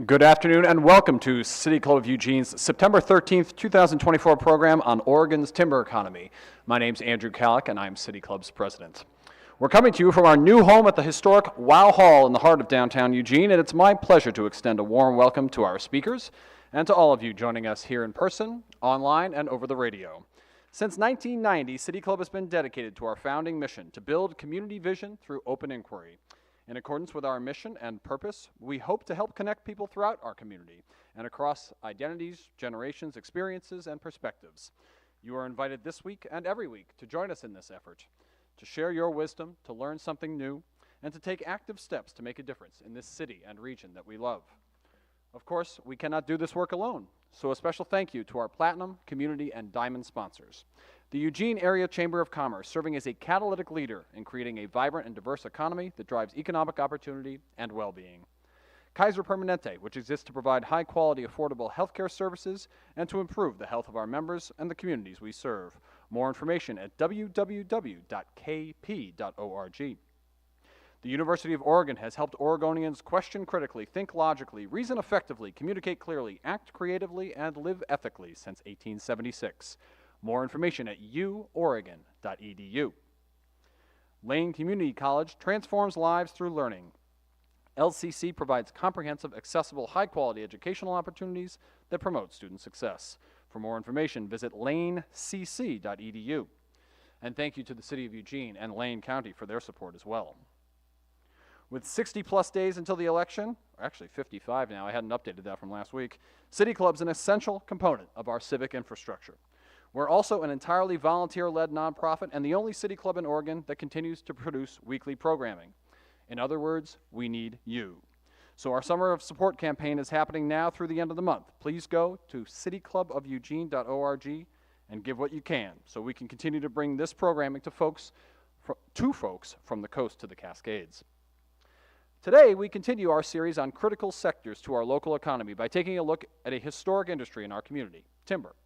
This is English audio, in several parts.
Good afternoon and welcome to City Club of Eugene's September 13th, 2024 program on Oregon's timber economy. My name's Andrew Kallick and I'm City Club's president. We're coming to you from our new home at the historic Wow Hall in the heart of downtown Eugene, and it's my pleasure to extend a warm welcome to our speakers and to all of you joining us here in person, online, and over the radio. Since 1990, City Club has been dedicated to our founding mission to build community vision through open inquiry. In accordance with our mission and purpose, we hope to help connect people throughout our community and across identities, generations, experiences, and perspectives. You are invited this week and every week to join us in this effort, to share your wisdom, to learn something new, and to take active steps to make a difference in this city and region that we love. Of course, we cannot do this work alone, so a special thank you to our Platinum, Community, and Diamond sponsors. The Eugene Area Chamber of Commerce, serving as a catalytic leader in creating a vibrant and diverse economy that drives economic opportunity and well-being. Kaiser Permanente, which exists to provide high-quality, affordable healthcare services and to improve the health of our members and the communities we serve. More information at www.kp.org. The University of Oregon has helped Oregonians question critically, think logically, reason effectively, communicate clearly, act creatively, and live ethically since 1876. More information at uoregon.edu. Lane Community College transforms lives through learning. LCC provides comprehensive, accessible, high-quality educational opportunities that promote student success. For more information, visit lanecc.edu. And thank you to the City of Eugene and Lane County for their support as well. With 60-plus days until the election, or actually 55 now, I hadn't updated that from last week, City Club's an essential component of our civic infrastructure. We're also an entirely volunteer-led nonprofit and the only city club in Oregon that continues to produce weekly programming. In other words, we need you. So our Summer of Support campaign is happening now through the end of the month. Please go to cityclubofeugene.org and give what you can so we can continue to bring this programming to folks from the coast to the Cascades. Today, we continue our series on critical sectors to our local economy by taking a look at a historic industry in our community, timber.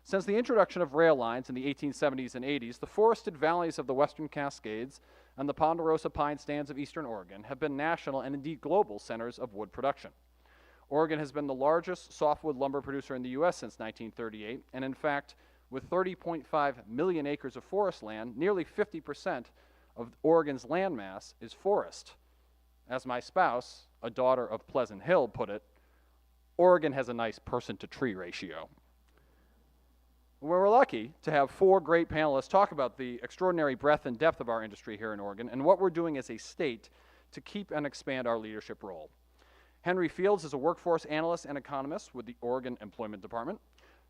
Since the introduction of rail lines in the 1870s and 80s, the forested valleys of the Western Cascades and the Ponderosa pine stands of eastern Oregon have been national and indeed global centers of wood production. Oregon has been the largest softwood lumber producer in the U.S. since 1938, and in fact, with 30.5 million acres of forest land, nearly 50% of Oregon's landmass is forest. As my spouse, a daughter of Pleasant Hill, put it, Oregon has a nice person-to-tree ratio. We're lucky to have four great panelists talk about the extraordinary breadth and depth of our industry here in Oregon and what we're doing as a state to keep and expand our leadership role. Henry Fields is a workforce analyst and economist with the Oregon Employment Department.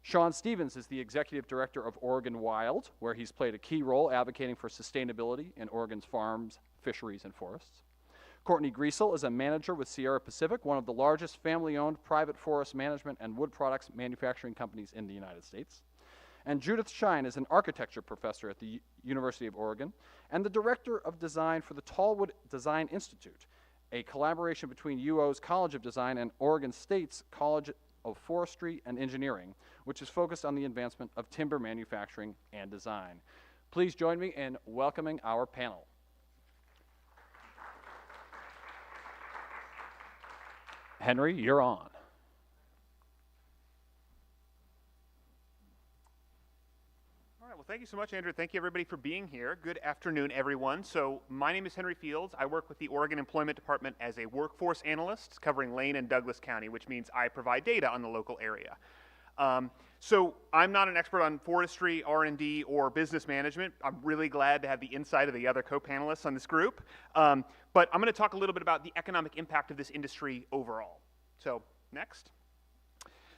Sean Stevens is the executive director of Oregon Wild, where he's played a key role advocating for sustainability in Oregon's farms, fisheries, and forests. Courtney Griesel is a manager with Sierra Pacific, one of the largest family-owned private forest management and wood products manufacturing companies in the United States. And Judith Shine is an architecture professor at the University of Oregon and the director of design for the Tallwood Design Institute, a collaboration between UO's College of Design and Oregon State's College of Forestry and Engineering, which is focused on the advancement of timber manufacturing and design. Please join me in welcoming our panel. Henry, you're on. Well, thank you so much, Andrew. Thank you, everybody, for being here. Good afternoon, everyone. So my name is Henry Fields. I work with the Oregon Employment Department as a workforce analyst covering Lane and Douglas County, which means I provide data on the local area. So I'm not an expert on forestry, R&D, or business management. I'm really glad to have the insight of the other co-panelists on this group. But I'm going to talk a little bit about the economic impact of this industry overall. So next.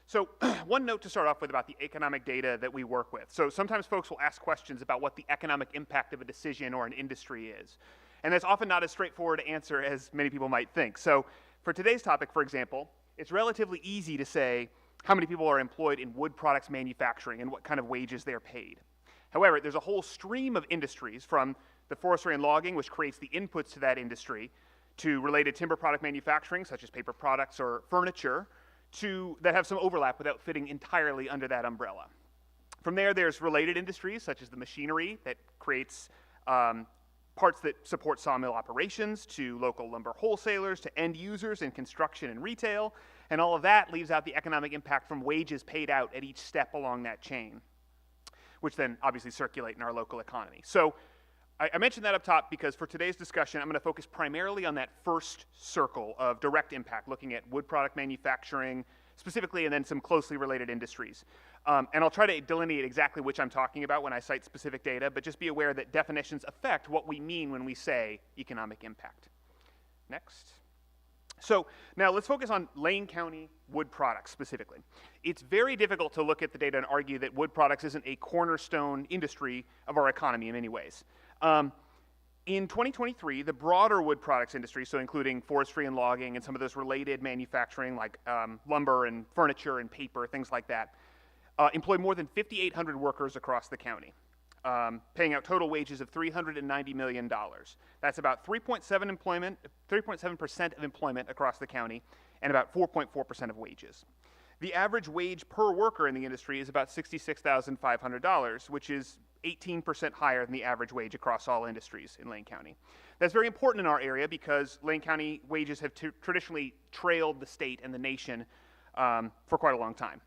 So one note to start off with about the economic data that we work with. So sometimes folks will ask questions about what the economic impact of a decision or an industry is. And that's often not as straightforward to answer as many people might think. So for today's topic, for example, it's relatively easy to say how many people are employed in wood products manufacturing and what kind of wages they're paid. However, there's a whole stream of industries from the forestry and logging, which creates the inputs to that industry, to related timber product manufacturing, such as paper products or furniture, that have some overlap without fitting entirely under that umbrella. From there, there's related industries, such as the machinery that creates parts that support sawmill operations, to local lumber wholesalers, to end users in construction and retail, and all of that leaves out the economic impact from wages paid out at each step along that chain, which then obviously circulate in our local economy. So I mentioned that up top because for today's discussion, I'm going to focus primarily on that first circle of direct impact, looking at wood product manufacturing specifically, and then some closely related industries. And I'll try to delineate exactly which I'm talking about when I cite specific data, but just be aware that definitions affect what we mean when we say economic impact. Next. So now let's focus on Lane County wood products specifically. It's very difficult to look at the data and argue that wood products isn't a cornerstone industry of our economy in many ways. In 2023, the broader wood products industry, so including forestry and logging and some of those related manufacturing like lumber and furniture and paper, things like that, employed more than 5,800 workers across the county, paying out total wages of $390 million. That's about 3.7% of employment across the county and about 4.4% of wages. The average wage per worker in the industry is about $66,500, which is 18% higher than the average wage across all industries in Lane County. That's very important in our area because Lane County wages have traditionally trailed the state and the nation for quite a long time.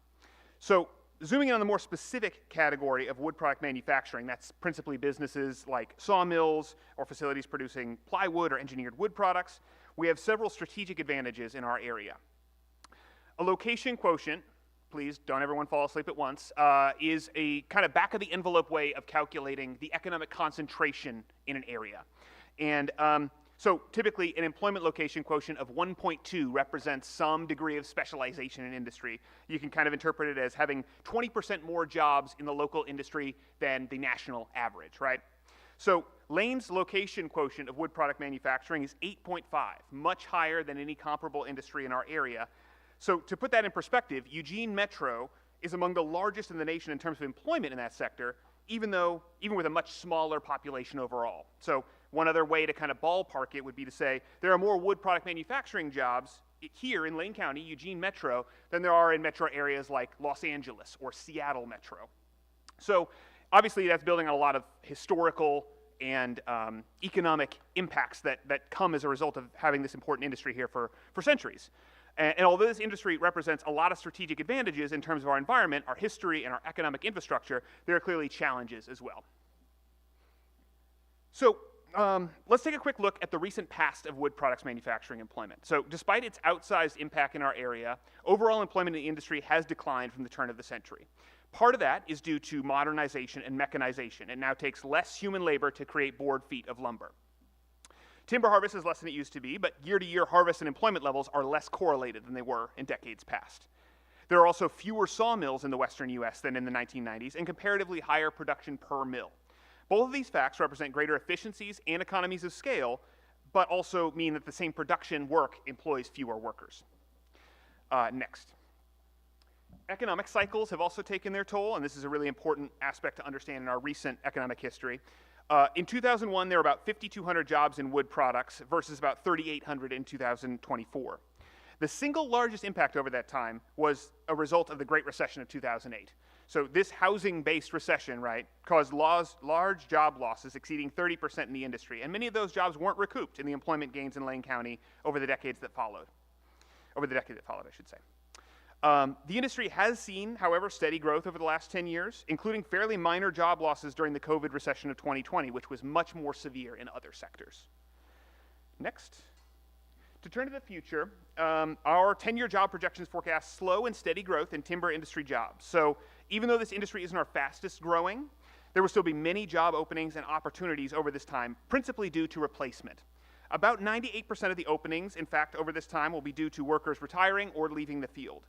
So zooming in on the more specific category of wood product manufacturing, that's principally businesses like sawmills or facilities producing plywood or engineered wood products, we have several strategic advantages in our area. A location quotient, please don't everyone fall asleep at once, is a kind of back of the envelope way of calculating the economic concentration in an area. And so typically an employment location quotient of 1.2 represents some degree of specialization in industry. You can kind of interpret it as having 20% more jobs in the local industry than the national average, right? So Lane's location quotient of wood product manufacturing is 8.5, much higher than any comparable industry in our area. So to put that in perspective, Eugene Metro is among the largest in the nation in terms of employment in that sector, even with a much smaller population overall. So one other way to kind of ballpark it would be to say there are more wood product manufacturing jobs here in Lane County, Eugene Metro, than there are in metro areas like Los Angeles or Seattle Metro. So obviously that's building on a lot of historical and economic impacts that come as a result of having this important industry here for centuries. And although this industry represents a lot of strategic advantages in terms of our environment, our history, and our economic infrastructure, there are clearly challenges as well. So let's take a quick look at the recent past of wood products manufacturing employment. So despite its outsized impact in our area, overall employment in the industry has declined from the turn of the century. Part of that is due to modernization and mechanization. It now takes less human labor to create board feet of lumber. Timber harvest is less than it used to be, but year-to-year harvest and employment levels are less correlated than they were in decades past. There are also fewer sawmills in the western U.S. than in the 1990s and comparatively higher production per mill. Both of these facts represent greater efficiencies and economies of scale, but also mean that the same production work employs fewer workers. Next. Economic cycles have also taken their toll, and this is a really important aspect to understand in our recent economic history. In 2001, there were about 5,200 jobs in wood products versus about 3,800 in 2024. The single largest impact over that time was a result of the Great Recession of 2008. So this housing-based recession, right, caused large job losses exceeding 30% in the industry, and many of those jobs weren't recouped in the employment gains in Lane County over the decade that followed, I should say. The industry has seen, however, steady growth over the last 10 years, including fairly minor job losses during the COVID recession of 2020, which was much more severe in other sectors. Next. To turn to the future, our 10-year job projections forecast slow and steady growth in timber industry jobs. So even though this industry isn't our fastest growing, there will still be many job openings and opportunities over this time, principally due to replacement. About 98% of the openings, in fact, over this time will be due to workers retiring or leaving the field.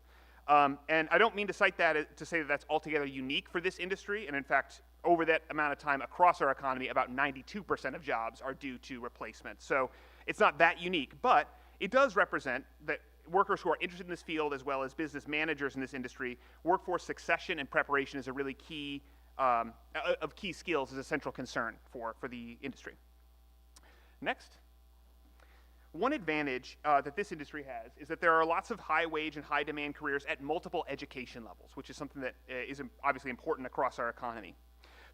And I don't mean to cite that to say that that's altogether unique for this industry, and in fact, over that amount of time across our economy, about 92% of jobs are due to replacement. So it's not that unique, but it does represent that workers who are interested in this field, as well as business managers in this industry, workforce succession and preparation is a really key, of key skills is a central concern for the industry. Next. One advantage that this industry has is that there are lots of high wage and high demand careers at multiple education levels, which is something that is obviously important across our economy.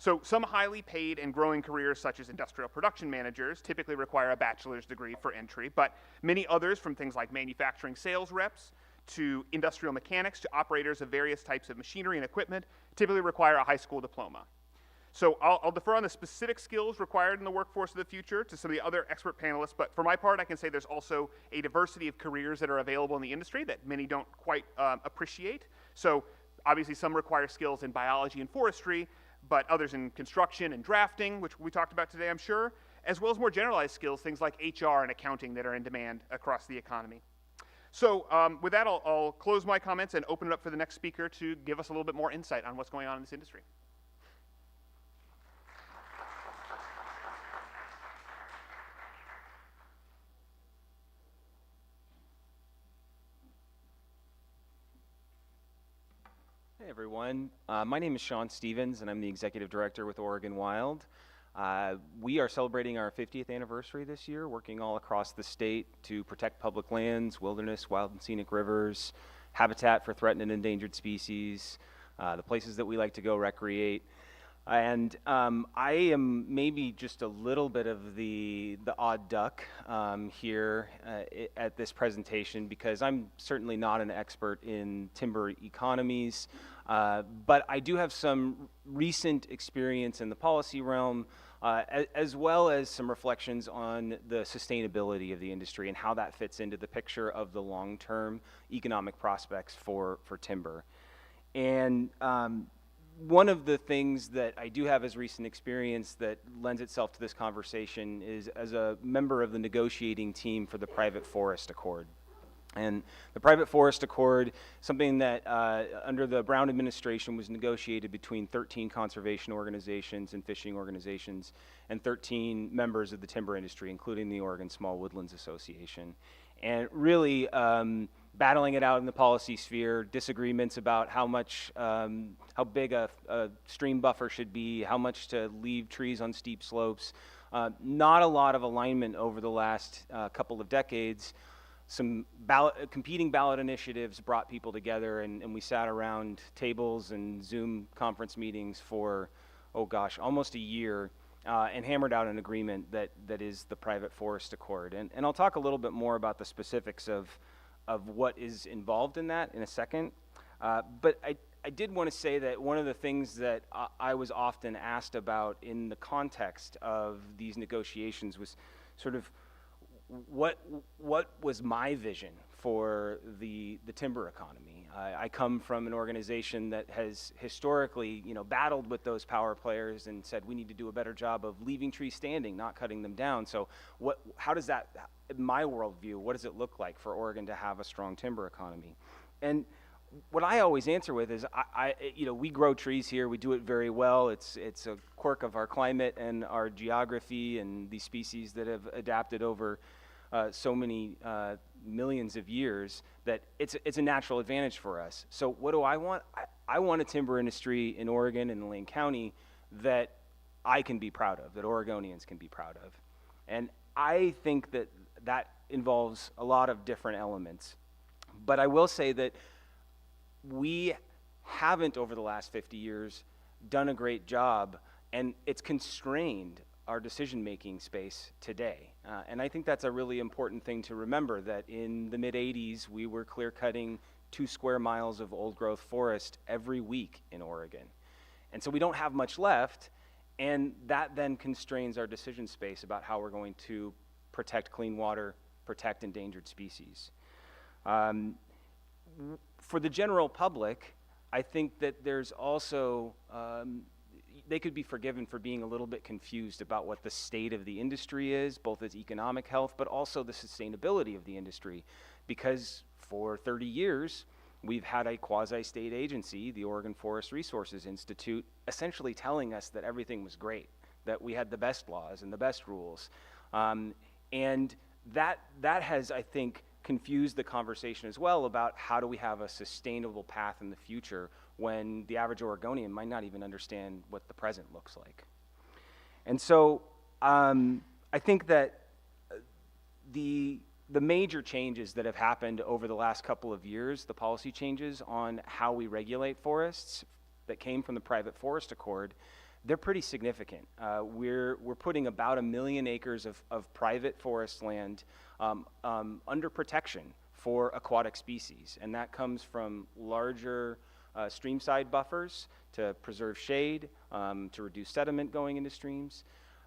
So some highly paid and growing careers such as industrial production managers typically require a bachelor's degree for entry, but many others, from things like manufacturing sales reps to industrial mechanics to operators of various types of machinery and equipment, typically require a high school diploma. So I'll defer on the specific skills required in the workforce of the future to some of the other expert panelists, but for my part, I can say there's also a diversity of careers that are available in the industry that many don't quite appreciate. So obviously some require skills in biology and forestry, but others in construction and drafting, which we talked about today, I'm sure, as well as more generalized skills, things like HR and accounting that are in demand across the economy. So with that, I'll close my comments and open it up for the next speaker to give us a little bit more insight on what's going on in this industry. Hey everyone, my name is Sean Stevens and I'm the Executive Director with Oregon Wild. We are celebrating our 50th anniversary this year, working all across the state to protect public lands, wilderness, wild and scenic rivers, habitat for threatened and endangered species, the places that we like to go recreate. And I am maybe just a little bit of the odd duck here at this presentation, because I'm certainly not an expert in timber economies, but I do have some recent experience in the policy realm, as well as some reflections on the sustainability of the industry and how that fits into the picture of the long-term economic prospects for timber. And one of the things that I do have as recent experience that lends itself to this conversation is as a member of the negotiating team for the Private Forest Accord. And the Private Forest Accord, something that under the Brown administration was negotiated between 13 conservation organizations and fishing organizations and 13 members of the timber industry, including the Oregon Small Woodlands Association. And really battling it out in the policy sphere, disagreements about how big a stream buffer should be, how much to leave trees on steep slopes. Not a lot of alignment over the last couple of decades. Some competing ballot initiatives brought people together, and we sat around tables and Zoom conference meetings for, oh gosh, almost a year, and hammered out an agreement that is the Private Forest Accord. And I'll talk a little bit more about the specifics of what is involved in that in a second. But I did want to say that one of the things that I was often asked about in the context of these negotiations was sort of what was my vision for the timber economy. I come from an organization that has historically, battled with those power players and said we need to do a better job of leaving trees standing, not cutting them down. So how does that, in my worldview, what does it look like for Oregon to have a strong timber economy? And what I always answer with is, we grow trees here. We do it very well. It's a quirk of our climate and our geography and these species that have adapted over so many millions of years that it's a natural advantage for us. So what do I want? I want a timber industry in Oregon and Lane County that I can be proud of, that Oregonians can be proud of. And I think that involves a lot of different elements. But I will say that we haven't, over the last 50 years, done a great job, and it's constrained our decision-making space today. And I think that's a really important thing to remember, that in the mid-'80s, we were clear-cutting 2 square miles of old-growth forest every week in Oregon. And so we don't have much left, and that then constrains our decision space about how we're going to protect clean water, protect endangered species. For the general public, I think that there's also, they could be forgiven for being a little bit confused about what the state of the industry is, both its economic health, but also the sustainability of the industry. Because for 30 years, we've had a quasi-state agency, the Oregon Forest Resources Institute, essentially telling us that everything was great, that we had the best laws and the best rules. And that has, I think, confused the conversation as well about how do we have a sustainable path in the future when the average Oregonian might not even understand what the present looks like. And so I think that the major changes that have happened over the last couple of years, the policy changes on how we regulate forests that came from the Private Forest Accord, they're pretty significant. We're putting about 1 million acres of private forest land under protection for aquatic species, and that comes from larger streamside buffers to preserve shade, to reduce sediment going into streams.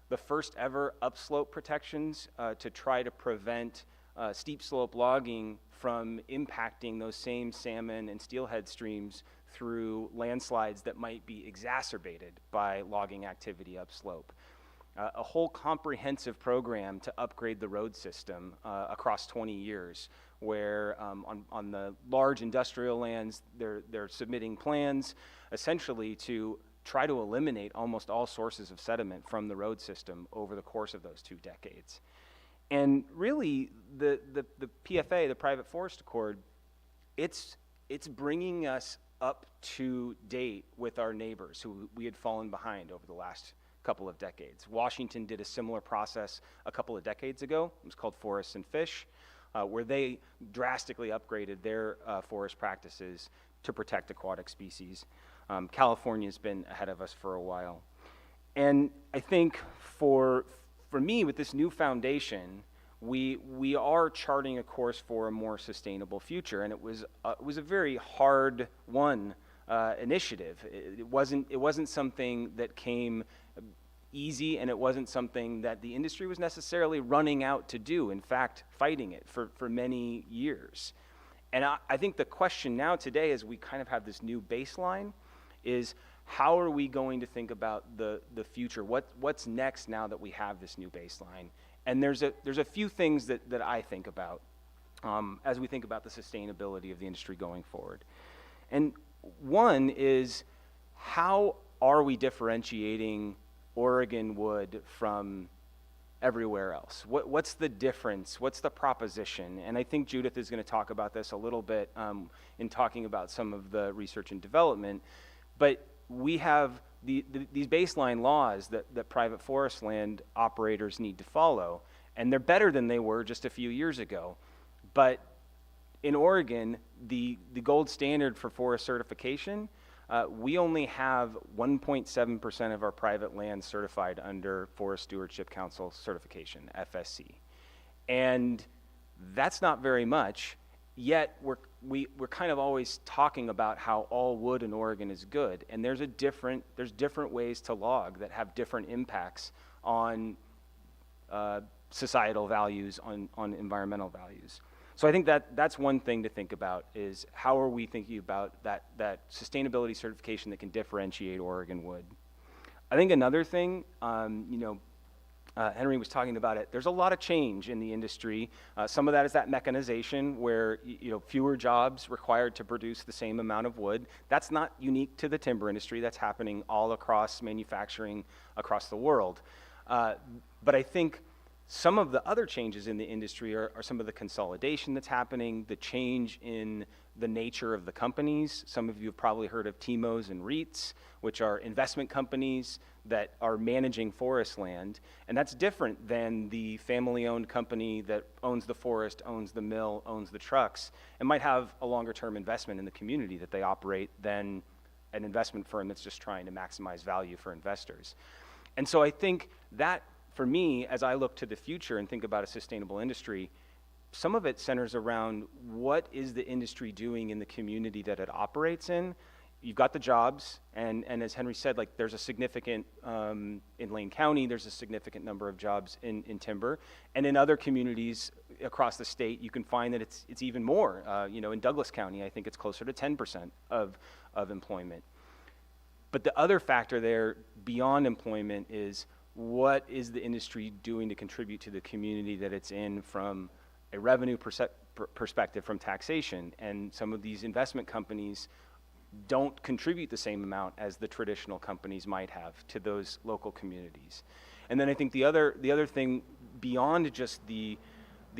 The first ever upslope protections to try to prevent steep slope logging from impacting those same salmon and steelhead streams through landslides that might be exacerbated by logging activity upslope. A whole comprehensive program to upgrade the road system across 20 years, where on the large industrial lands, they're submitting plans essentially to try to eliminate almost all sources of sediment from the road system over the course of those 2 decades. And really, the PFA, the Private Forest Accord, it's bringing us up to date with our neighbors who we had fallen behind over the last couple of decades. Washington did a similar process a couple of decades ago. It was called Forests and Fish, where they drastically upgraded their forest practices to protect aquatic species. California's been ahead of us for a while. And I think for me, with this new foundation, we are charting a course for a more sustainable future, and it was a very hard won initiative. It wasn't something that came easy, and it wasn't something that the industry was necessarily running out to do. In fact, fighting it for many years. And I think the question now today, as we kind of have this new baseline, is how are we going to think about the future? What's next now that we have this new baseline? And there's a few things that I think about as we think about the sustainability of the industry going forward. And one is, how are we differentiating Oregon wood from everywhere else? What's the difference? What's the proposition? And I think Judith is going to talk about this a little bit in talking about some of the research and development. But we have these baseline laws that private forest land operators need to follow, and they're better than they were just a few years ago. But in Oregon, the gold standard for forest certification, we only have 1.7% of our private land certified under Forest Stewardship Council certification, FSC. And that's not very much, yet we're kind of always talking about how all wood in Oregon is good, and there's different ways to log that have different impacts on societal values, on environmental values. So I think that's one thing to think about, is how are we thinking about that sustainability certification that can differentiate Oregon wood. I think another thing, Henry was talking about it, there's a lot of change in the industry. Some of that is that mechanization where fewer jobs required to produce the same amount of wood. That's not unique to the timber industry. That's happening all across manufacturing across the world. But I think some of the other changes in the industry are some of the consolidation that's happening, the change in the nature of the companies. Some of you have probably heard of TIMOs and REITs, which are investment companies that are managing forest land. And that's different than the family-owned company that owns the forest, owns the mill, owns the trucks, and might have a longer-term investment in the community that they operate than an investment firm that's just trying to maximize value for investors. And so I think that, for me, as I look to the future and think about a sustainable industry, some of it centers around what is the industry doing in the community that it operates in. You've got the jobs, and as Henry said, like, there's a significant, in Lane County, there's a significant number of jobs in timber, and in other communities across the state, you can find that it's even more. In Douglas County, I think it's closer to 10% of employment. But the other factor there beyond employment is, what is the industry doing to contribute to the community that it's in from a revenue perspective, from taxation? And some of these investment companies don't contribute the same amount as the traditional companies might have to those local communities. And then I think the other thing beyond just the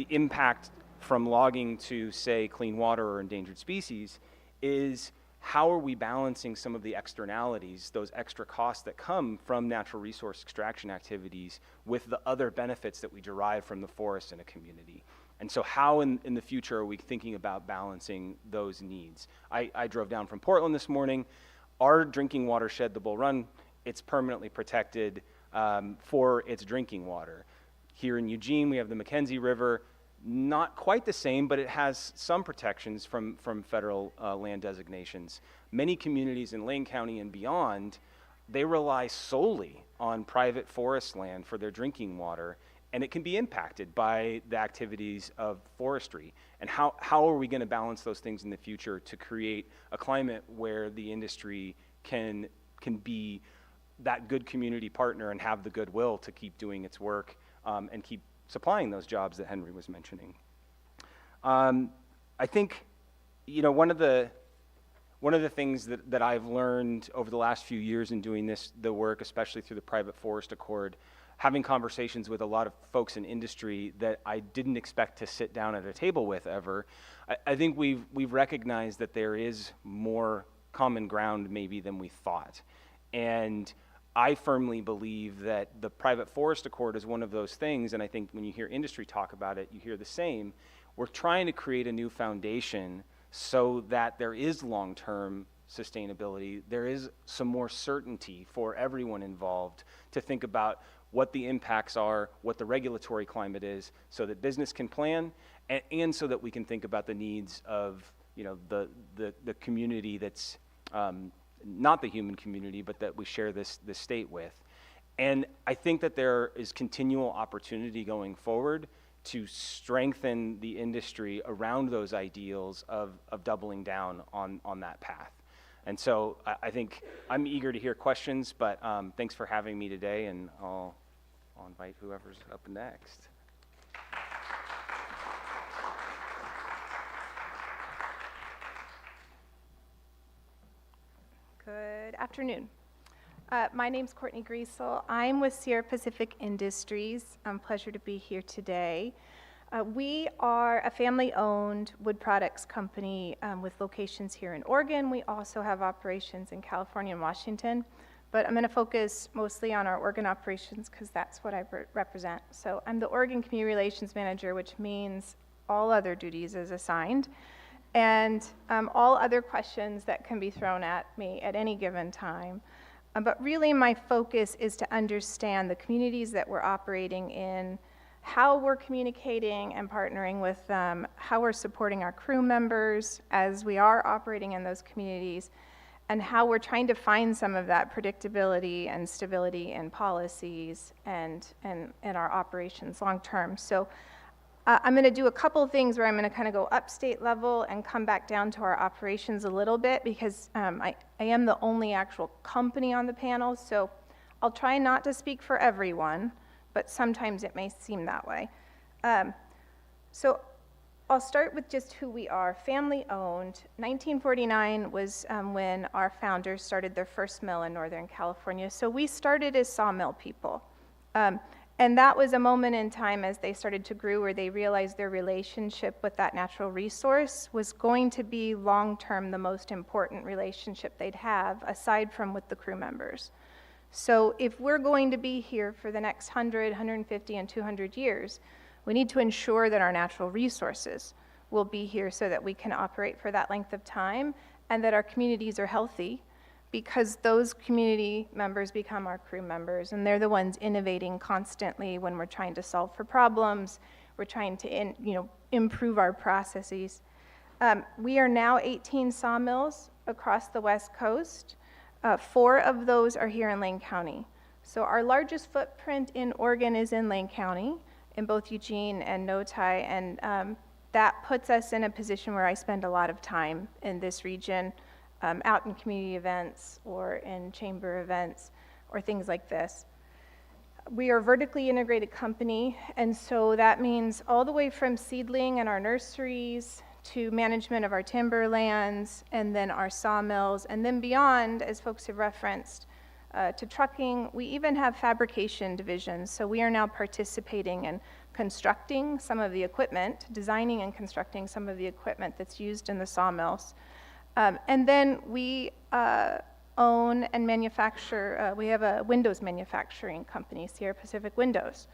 impact from logging to, say, clean water or endangered species is, how are we balancing some of the externalities, those extra costs that come from natural resource extraction activities, with the other benefits that we derive from the forest in a community? And so how in the future are we thinking about balancing those needs? I drove down from Portland this morning. Our drinking watershed, the Bull Run, it's permanently protected for its drinking water. Here in Eugene, we have the Mackenzie River, not quite the same, but it has some protections from federal land designations. Many communities in Lane County and beyond, they rely solely on private forest land for their drinking water, and it can be impacted by the activities of forestry. And how are we going to balance those things in the future to create a climate where the industry can be that good community partner and have the goodwill to keep doing its work and keep supplying those jobs that Henry was mentioning. I think, you know, one of the things that I've learned over the last few years in doing the work, especially through the Private Forest Accord, having conversations with a lot of folks in industry that I didn't expect to sit down at a table with ever, I think we've recognized that there is more common ground maybe than we thought. And I firmly believe that the Private Forest Accord is one of those things, and I think when you hear industry talk about it, you hear the same. We're trying to create a new foundation so that there is long-term sustainability, there is some more certainty for everyone involved to think about what the impacts are, what the regulatory climate is, so that business can plan, and so that we can think about the needs of, you know, the community that's not the human community, but that we share this state with. And I think that there is continual opportunity going forward to strengthen the industry around those ideals of doubling down on that path. And so I think I'm eager to hear questions, but thanks for having me today, and I'll invite whoever's up next. Good afternoon. My name's Courtney Griesel. I'm with Sierra Pacific Industries. Pleasure to be here today. We are a family-owned wood products company with locations here in Oregon. We also have operations in California and Washington, but I'm going to focus mostly on our Oregon operations because that's what I represent. So I'm the Oregon Community Relations Manager, which means all other duties is assigned, and all other questions that can be thrown at me at any given time. But really my focus is to understand the communities that we're operating in, how we're communicating and partnering with them, how we're supporting our crew members as we are operating in those communities, and how we're trying to find some of that predictability and stability in policies and our operations long term. So I'm going to do a couple of things where I'm going to kind of go up state level and come back down to our operations a little bit, because I am the only actual company on the panel, so I'll try not to speak for everyone, but sometimes it may seem that way. So I'll start with just who we are. Family-owned. 1949 was when our founders started their first mill in Northern California, so we started as sawmill people. And that was a moment in time as they started to grow where they realized their relationship with that natural resource was going to be long-term the most important relationship they'd have, aside from with the crew members. So if we're going to be here for the next 100, 150, and 200 years, we need to ensure that our natural resources will be here so that we can operate for that length of time, and that our communities are healthy, because those community members become our crew members, and they're the ones innovating constantly when we're trying to solve for problems, we're trying to improve our processes. We are now 18 sawmills across the West Coast. 4 of those are here in Lane County. So our largest footprint in Oregon is in Lane County, in both Eugene and Notai, and that puts us in a position where I spend a lot of time in this region, out in community events or in chamber events or things like this. We are a vertically integrated company, and so that means all the way from seedling and our nurseries to management of our timberlands, and then our sawmills, and then beyond, as folks have referenced, to trucking. We even have fabrication divisions, so we are now participating in constructing some of the equipment, designing and constructing some of the equipment that's used in the sawmills. And then we own and manufacture, we have a windows manufacturing company, Sierra Pacific Windows.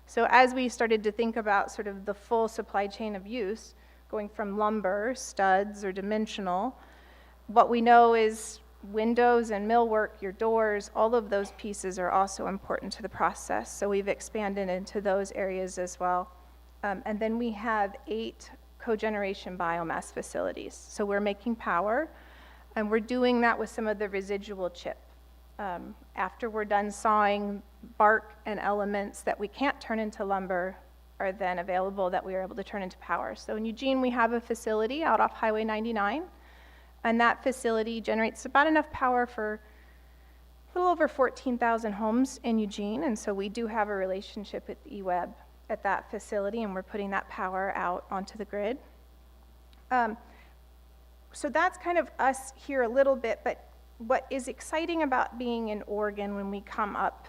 So as we started to think about sort of the full supply chain of use, going from lumber, studs, or dimensional, what we know is windows and millwork, your doors, all of those pieces are also important to the process. So we've expanded into those areas as well. And then we have 8 cogeneration biomass facilities. So we're making power, and we're doing that with some of the residual chip. After we're done sawing, bark and elements that we can't turn into lumber are then available that we are able to turn into power. So in Eugene, we have a facility out off Highway 99, and that facility generates about enough power for a little over 14,000 homes in Eugene, and so we do have a relationship with EWEB at that facility, and we're putting that power out onto the grid. So that's kind of us here a little bit, but what is exciting about being in Oregon when we come up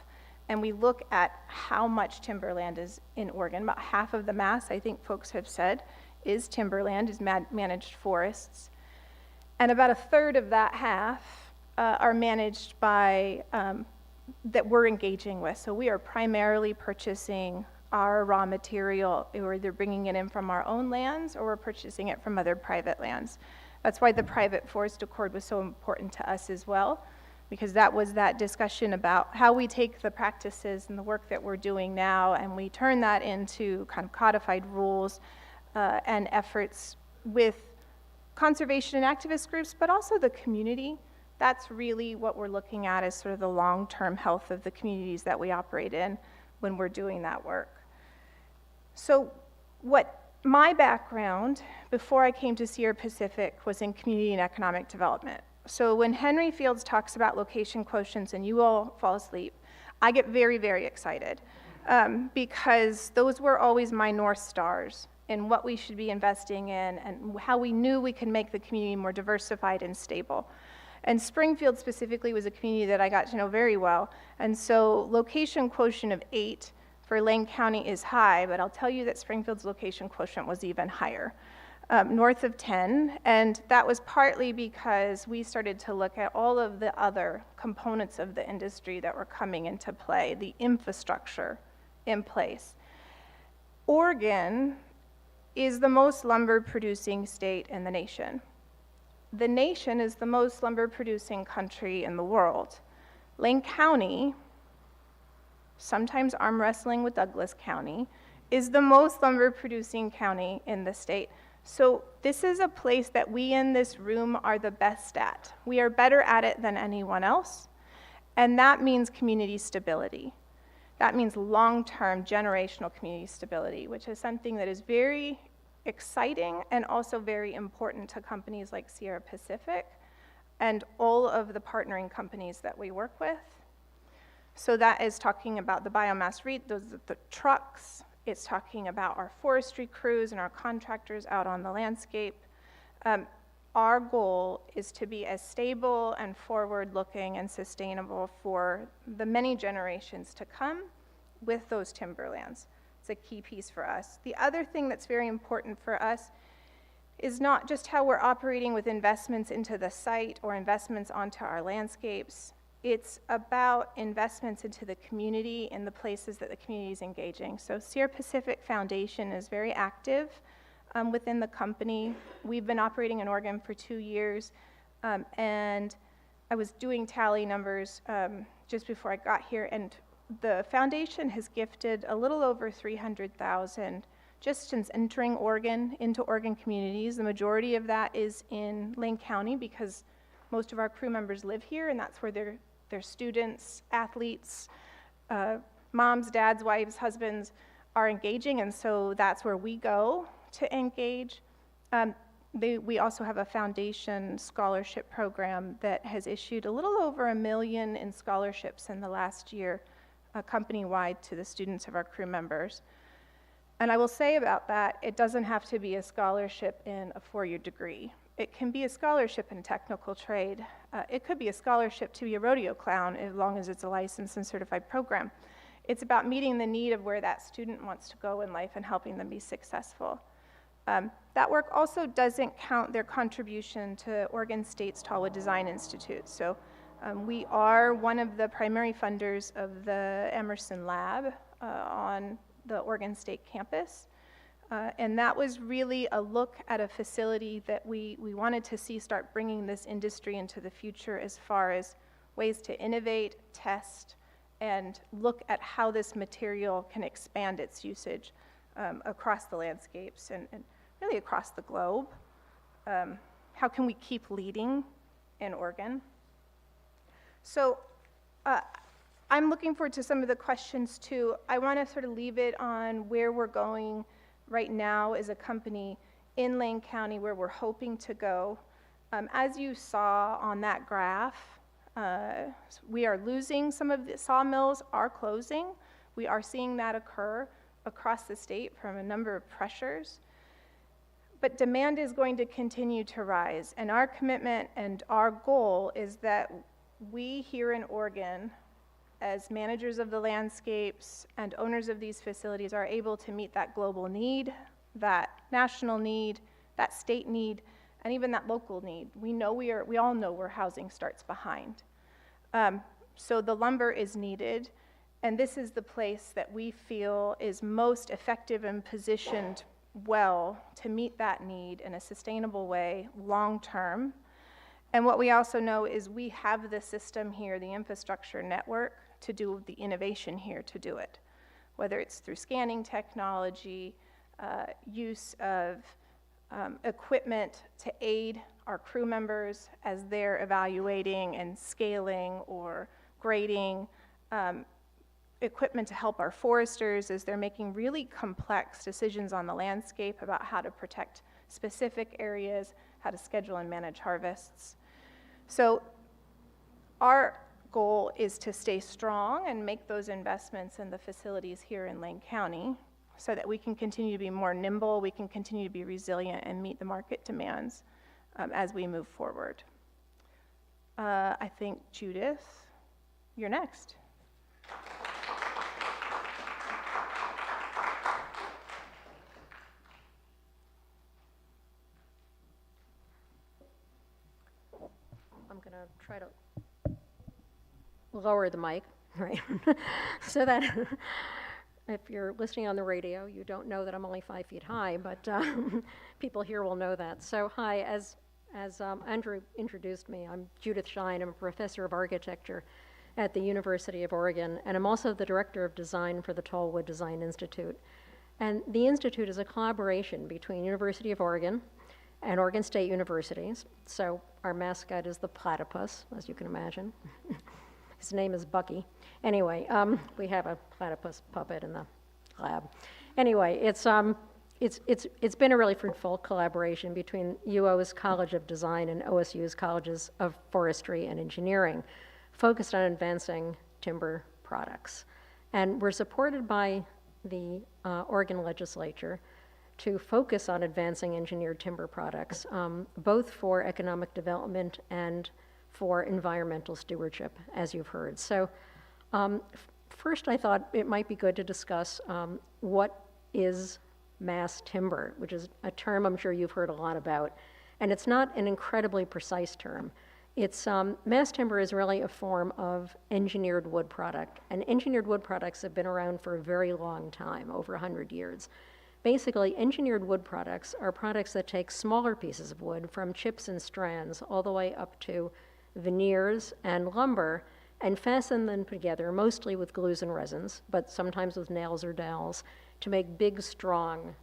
and we look at how much timberland is in Oregon, about half of the mass, I think folks have said, is timberland, is managed forests. And about a third of that half are managed by, that we're engaging with. So we are primarily purchasing our raw material. We're either bringing it in from our own lands or we're purchasing it from other private lands. That's why the private forest accord was so important to us as well, because that was that discussion about how we take the practices and the work that we're doing now and we turn that into kind of codified rules and efforts with conservation and activist groups, but also the community. That's really what we're looking at as sort of the long-term health of the communities that we operate in when we're doing that work. So what my background before I came to Sierra Pacific was in community and economic development. So when Henry Fields talks about location quotients and you all fall asleep, I get very, very excited because those were always my North Stars in what we should be investing in and how we knew we could make the community more diversified and stable. And Springfield specifically was a community that I got to know very well. And so location quotient of 8 for Lane County is high, but I'll tell you that Springfield's location quotient was even higher, north of 10. And that was partly because we started to look at all of the other components of the industry that were coming into play, the infrastructure in place. Oregon is the most lumber producing state in the nation. The nation is the most lumber producing country in the world. Lane County, sometimes arm wrestling with Douglas County, is the most lumber producing county in the state. So this is a place that we in this room are the best at. We are better at it than anyone else, and that means community stability. That means long-term generational community stability, which is something that is very exciting and also very important to companies like Sierra Pacific and all of the partnering companies that we work with. So that is talking about the biomass those are the trucks. It's talking about our forestry crews and our contractors out on the landscape. Our goal is to be as stable and forward-looking and sustainable for the many generations to come with those timberlands. It's a key piece for us. The other thing that's very important for us is not just how we're operating with investments into the site or investments onto our landscapes. It's about investments into the community in the places that the community is engaging. So Sierra Pacific Foundation is very active within the company. We've been operating in Oregon for 2 years, and I was doing tally numbers just before I got here, and the foundation has gifted a little over $300,000 just since entering Oregon into Oregon communities. The majority of that is in Lane County because most of our crew members live here, and that's where their students, athletes, moms, dads, wives, husbands are engaging, and so that's where we go to engage. We also have a foundation scholarship program that has issued a little over $1 million in scholarships in the last year, company-wide to the students of our crew members. And I will say about that, it doesn't have to be a scholarship in a 4-year degree. It can be a scholarship in technical trade. It could be a scholarship to be a rodeo clown as long as it's a licensed and certified program. It's about meeting the need of where that student wants to go in life and helping them be successful. That work also doesn't count their contribution to Oregon State's Tallwood Design Institute. So we are one of the primary funders of the Emerson Lab on the Oregon State campus. And that was really a look at a facility that we wanted to see start bringing this industry into the future as far as ways to innovate, test, and look at how this material can expand its usage across the landscapes and really across the globe. How can we keep leading in Oregon? So I'm looking forward to some of the questions too. I want to sort of leave it on where we're going right now as a company in Lane County, where we're hoping to go. As you saw on that graph, we are losing some of the sawmills are closing. We are seeing that occur across the state from a number of pressures. But demand is going to continue to rise, and our commitment and our goal is that we here in Oregon, as managers of the landscapes and owners of these facilities, are able to meet that global need, that national need, that state need, and even that local need. We all know where housing starts behind. So the lumber is needed, and this is the place that we feel is most effective and positioned well to meet that need in a sustainable way, long term. And what we also know is we have the system here, the infrastructure network, to do the innovation here to do it, whether it's through scanning technology, use of equipment to aid our crew members as they're evaluating and scaling or grading, equipment to help our foresters as they're making really complex decisions on the landscape about how to protect specific areas, how to schedule and manage harvests. So our goal is to stay strong and make those investments in the facilities here in Lane County so that we can continue to be more nimble, we can continue to be resilient and meet the market demands as we move forward. I think, Judith, you're next. I'm going to try to lower the mic, right? So that if you're listening on the radio, you don't know that I'm only 5 feet high, but people here will know that. So hi, as Andrew introduced me, I'm Judith Shine. I'm a professor of architecture at the University of Oregon, and I'm also the director of design for the Tallwood Design Institute. And the Institute is a collaboration between University of Oregon and Oregon State Universities. So our mascot is the platypus, as you can imagine. His name is Bucky. Anyway, we have a platypus puppet in the lab. Anyway, it's been a really fruitful collaboration between UO's College of Design and OSU's Colleges of Forestry and Engineering, focused on advancing timber products. And we're supported by the Oregon legislature to focus on advancing engineered timber products, both for economic development and for environmental stewardship, as you've heard. So first I thought it might be good to discuss what is mass timber, which is a term I'm sure you've heard a lot about. And it's not an incredibly precise term. It's mass timber is really a form of engineered wood product. And engineered wood products have been around for a very long time, over 100 years. Basically, engineered wood products are products that take smaller pieces of wood, from chips and strands all the way up to veneers and lumber, and fasten them together, mostly with glues and resins, but sometimes with nails or dowels, to make big, strong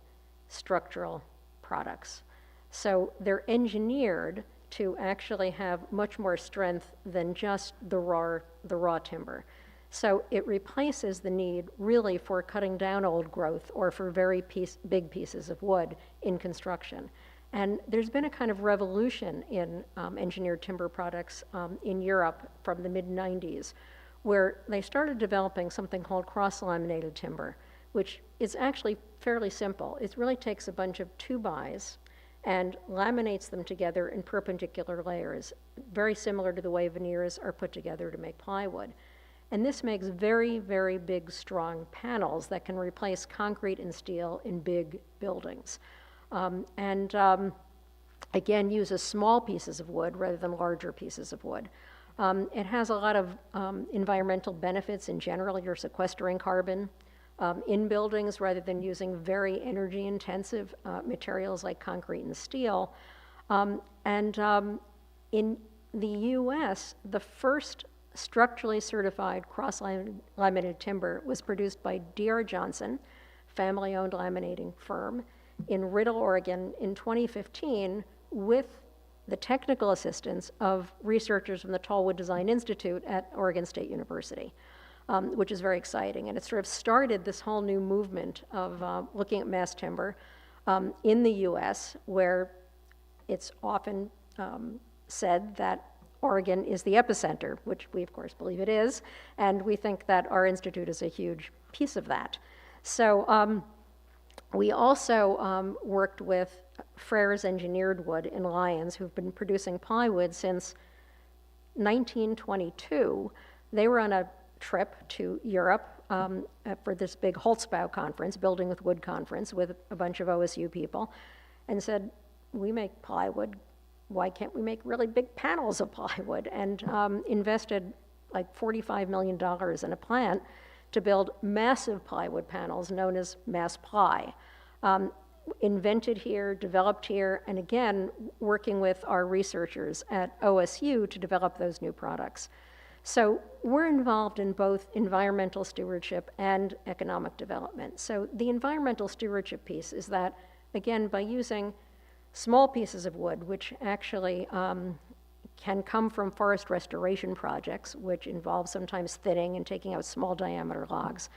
structural products. So they're engineered to actually have much more strength than just the raw timber. So it replaces the need really for cutting down old growth or for very big pieces of wood in construction. And there's been a kind of revolution in engineered timber products in Europe from the mid-90s, where they started developing something called cross-laminated timber, which is actually fairly simple. It really takes a bunch of 2x and laminates them together in perpendicular layers, very similar to the way veneers are put together to make plywood. And this makes very, very big, strong panels that can replace concrete and steel in big buildings. Again, uses small pieces of wood rather than larger pieces of wood. It has a lot of environmental benefits in general. You're sequestering carbon. in buildings rather than using very energy-intensive materials like concrete and steel. In the U.S., the first structurally certified cross-laminated timber was produced by D.R. Johnson, family-owned laminating firm, in Riddle, Oregon in 2015 with the technical assistance of researchers from the Tallwood Design Institute at Oregon State University, which is very exciting. And it sort of started this whole new movement of looking at mass timber in the U.S., where it's often said that Oregon is the epicenter, which we of course believe it is, and we think that our institute is a huge piece of that. So we also worked with Frere's Engineered Wood in Lyons, who've been producing plywood since 1922. They were on a trip to Europe for this big Holzbau conference, Building with Wood conference, with a bunch of OSU people, and said, we make plywood, why can't we make really big panels of plywood? And invested like $45 million in a plant to build massive plywood panels known as mass ply. Invented here, developed here, and again, working with our researchers at OSU to develop those new products. So we're involved in both environmental stewardship and economic development. So the environmental stewardship piece is that, again, by using small pieces of wood, which actually can come from forest restoration projects, which involve sometimes thinning and taking out small diameter logs.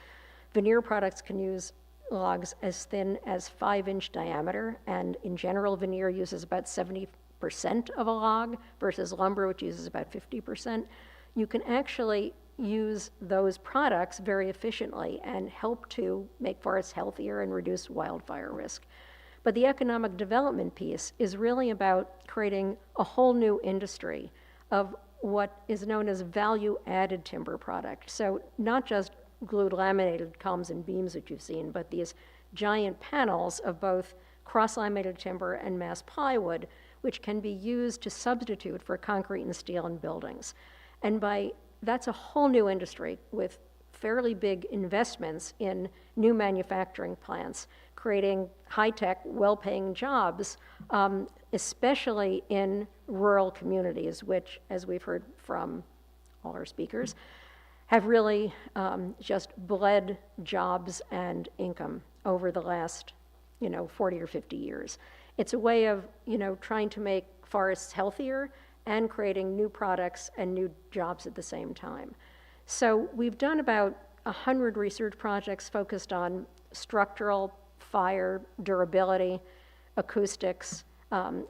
Veneer products can use logs as thin as 5-inch diameter, and in general, veneer uses about 70% of a log versus lumber, which uses about 50%. You can actually use those products very efficiently and help to make forests healthier and reduce wildfire risk. But the economic development piece is really about creating a whole new industry of what is known as value-added timber product. So not just glued laminated columns and beams that you've seen, but these giant panels of both cross-laminated timber and mass plywood, which can be used to substitute for concrete and steel in buildings. And that's a whole new industry with fairly big investments in new manufacturing plants, creating high-tech, well-paying jobs, especially in rural communities, which, as we've heard from all our speakers, have really just bled jobs and income over the last, 40 or 50 years. It's a way of, trying to make forests healthier and creating new products and new jobs at the same time. So we've done about 100 research projects focused on structural, fire, durability, acoustics,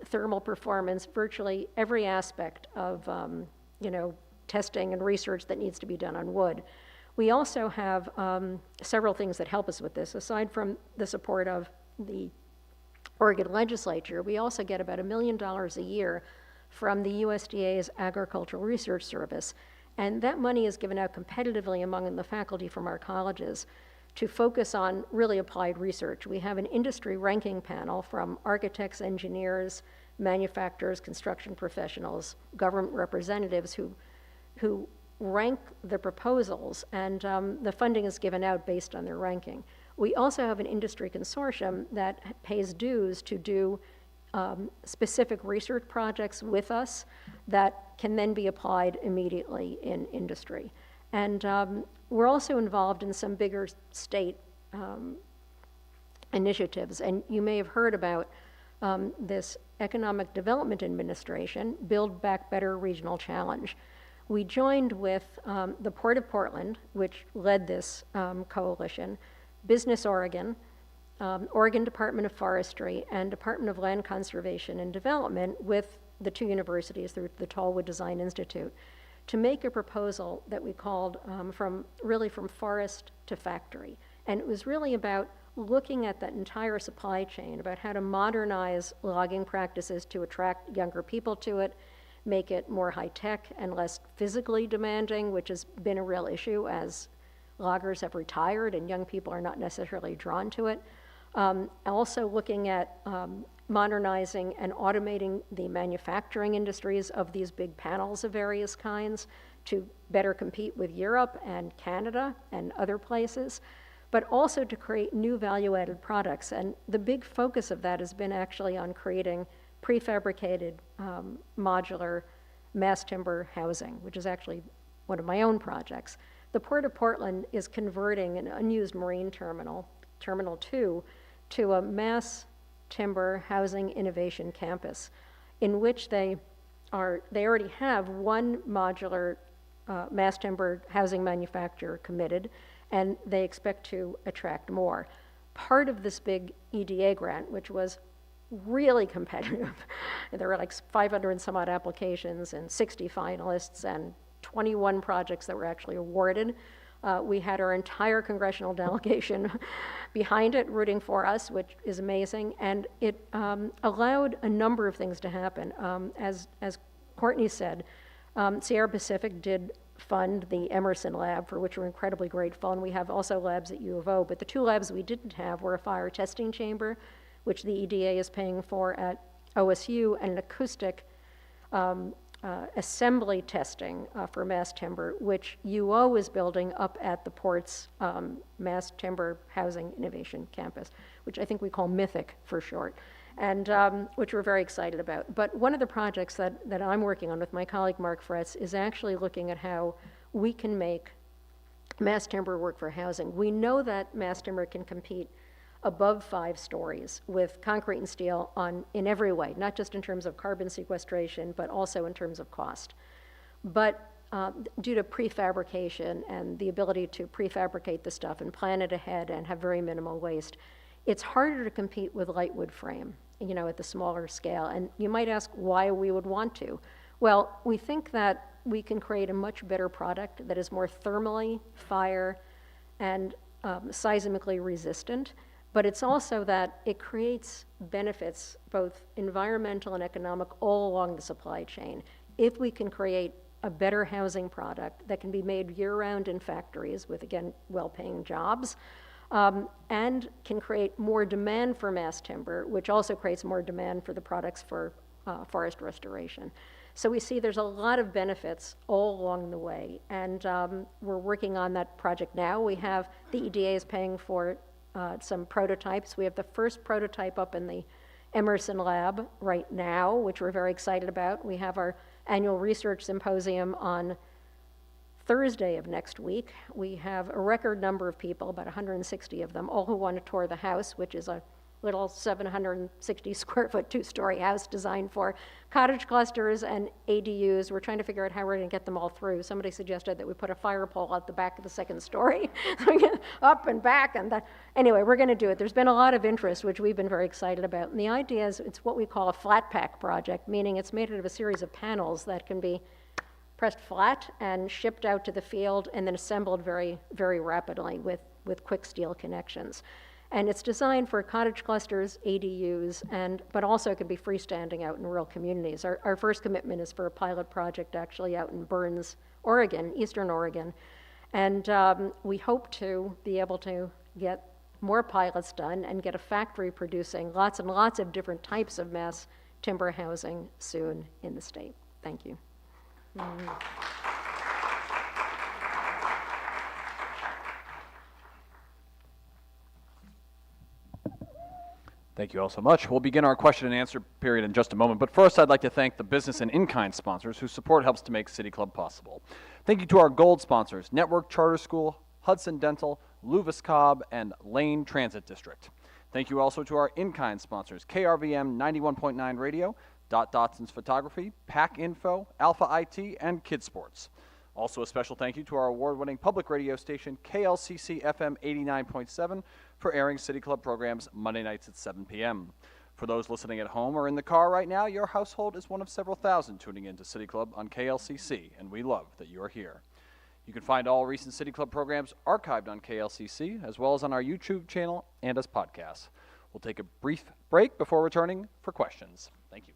thermal performance, virtually every aspect of, testing and research that needs to be done on wood. We also have several things that help us with this. Aside from the support of the Oregon legislature, we also get about $1 million a year from the USDA's Agricultural Research Service. And that money is given out competitively among the faculty from our colleges to focus on really applied research. We have an industry ranking panel from architects, engineers, manufacturers, construction professionals, government representatives who rank the proposals, and the funding is given out based on their ranking. We also have an industry consortium that pays dues to do specific research projects with us that can then be applied immediately in industry. And we're also involved in some bigger state initiatives. And you may have heard about this Economic Development Administration Build Back Better Regional Challenge. We joined with the Port of Portland, which led this coalition, Business Oregon, Oregon Department of Forestry, and Department of Land Conservation and Development with the two universities through the Tallwood Design Institute to make a proposal that we called from forest to factory. And it was really about looking at that entire supply chain, about how to modernize logging practices to attract younger people to it, make it more high-tech and less physically demanding, which has been a real issue as loggers have retired and young people are not necessarily drawn to it. Also looking at modernizing and automating the manufacturing industries of these big panels of various kinds to better compete with Europe and Canada and other places. but also to create new value-added products. And the big focus of that has been actually on creating prefabricated modular mass timber housing, which is actually one of my own projects. The Port of Portland is converting an unused marine terminal, Terminal 2, to a mass timber housing innovation campus, in which they already have one modular mass timber housing manufacturer committed, and they expect to attract more. Part of this big EDA grant, which was really competitive, there were like 500 and some odd applications and 60 finalists and 21 projects that were actually awarded. We had our entire congressional delegation behind it, rooting for us, which is amazing, and it allowed a number of things to happen. As Courtney said, Sierra Pacific did fund the Emerson lab, for which we're incredibly grateful, and we have also labs at U of O, but the two labs we didn't have were a fire testing chamber, which the EDA is paying for at OSU, and an acoustic assembly testing for mass timber, which UO is building up at the Port's Mass Timber Housing Innovation Campus, which I think we call Mythic for short, and which we're very excited about. But one of the projects that I'm working on with my colleague Mark Fretz is actually looking at how we can make mass timber work for housing. We know that mass timber can compete above 5 stories with concrete and steel in every way, not just in terms of carbon sequestration, but also in terms of cost. But due to prefabrication and the ability to prefabricate the stuff and plan it ahead and have very minimal waste, it's harder to compete with light wood frame, at the smaller scale. And you might ask why we would want to. Well, we think that we can create a much better product that is more thermally, fire, and seismically resistant. But it's also that it creates benefits, both environmental and economic, all along the supply chain. If we can create a better housing product that can be made year-round in factories with, again, well-paying jobs, and can create more demand for mass timber, which also creates more demand for the products for forest restoration. So we see there's a lot of benefits all along the way, and we're working on that project now. We have, the EDA is paying for some prototypes. We have the first prototype up in the Emerson lab right now, which we're very excited about. We have our annual research symposium on Thursday of next week. We have a record number of people, about 160 of them, all who want to tour the house, which is a little 760 square foot, 2-story house designed for cottage clusters and ADUs. We're trying to figure out how we're going to get them all through. Somebody suggested that we put a fire pole at the back of the 2nd story, up and back, and that. Anyway, we're going to do it. There's been a lot of interest, which we've been very excited about. And the idea is it's what we call a flat pack project, meaning it's made out of a series of panels that can be pressed flat and shipped out to the field and then assembled very, very rapidly with quick steel connections. And it's designed for cottage clusters, ADUs, but also it can be freestanding out in rural communities. Our first commitment is for a pilot project actually out in Burns, Oregon, Eastern Oregon. And we hope to be able to get more pilots done and get a factory producing lots and lots of different types of mass timber housing soon in the state. Thank you. Thank you all so much. We'll begin our question and answer period in just a moment, but first I'd like to thank the business and in-kind sponsors whose support helps to make City Club possible. Thank you to our gold sponsors, Network Charter School, Hudson Dental, Luvis Cobb, and Lane Transit District. Thank you also to our in-kind sponsors, KRVM 91.9 Radio, Dot Dotson's Photography, Pack Info, Alpha IT, and Kid Sports. Also a special thank you to our award-winning public radio station, KLCC FM 89.7, for airing City Club programs Monday nights at 7 p.m. For those listening at home or in the car right now, your household is one of several thousand tuning in to City Club on KLCC, and we love that you are here. You can find all recent City Club programs archived on KLCC, as well as on our YouTube channel and as podcasts. We'll take a brief break before returning for questions. Thank you.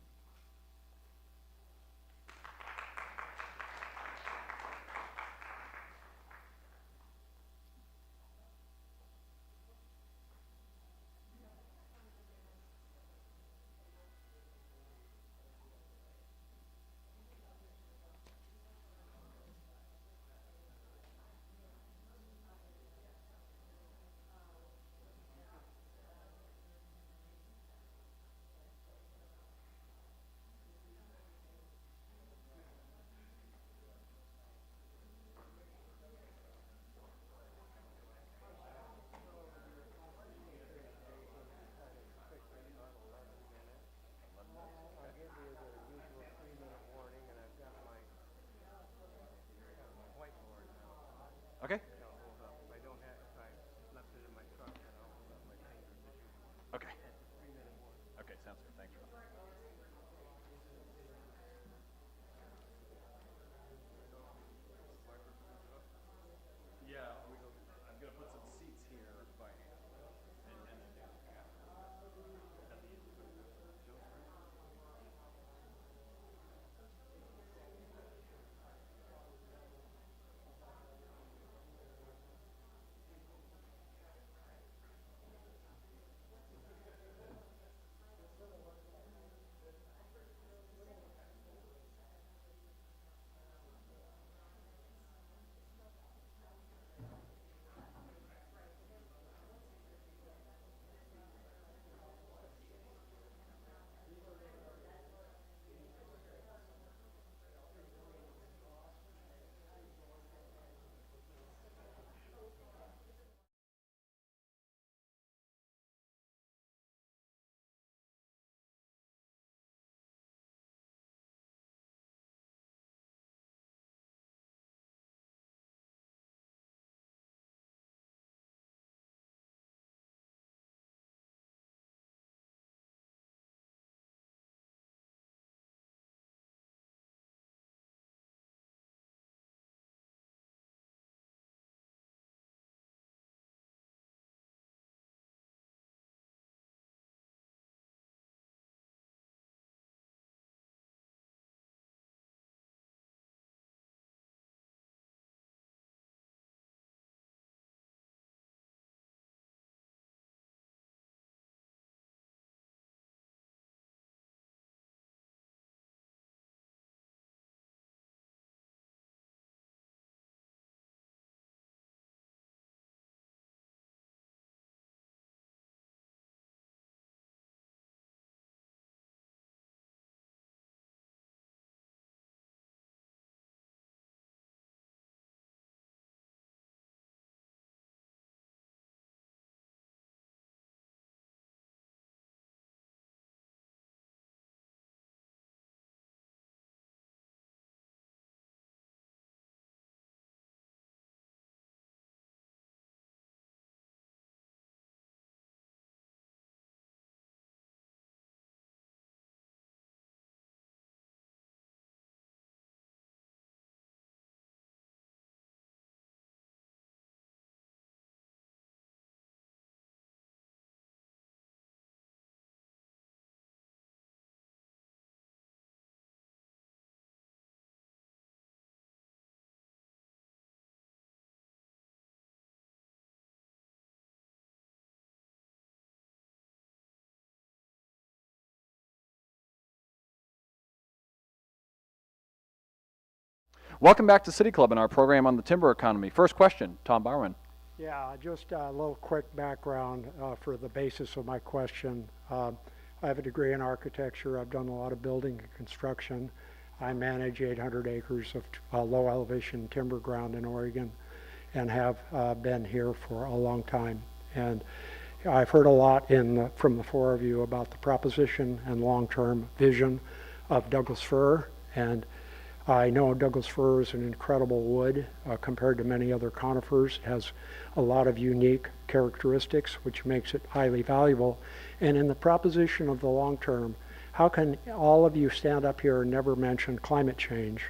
Welcome back to City Club and our program on the timber economy. First question, Tom Barwin. Yeah, just a little quick background for the basis of my question. I have a degree in architecture. I've done a lot of building and construction. I manage 800 acres of low elevation timber ground in Oregon and have been here for a long time. And I've heard a lot from the four of you about the proposition and long-term vision of Douglas fir. And I know Douglas fir is an incredible wood compared to many other conifers. It has a lot of unique characteristics, which makes it highly valuable. And in the proposition of the long term, how can all of you stand up here and never mention climate change?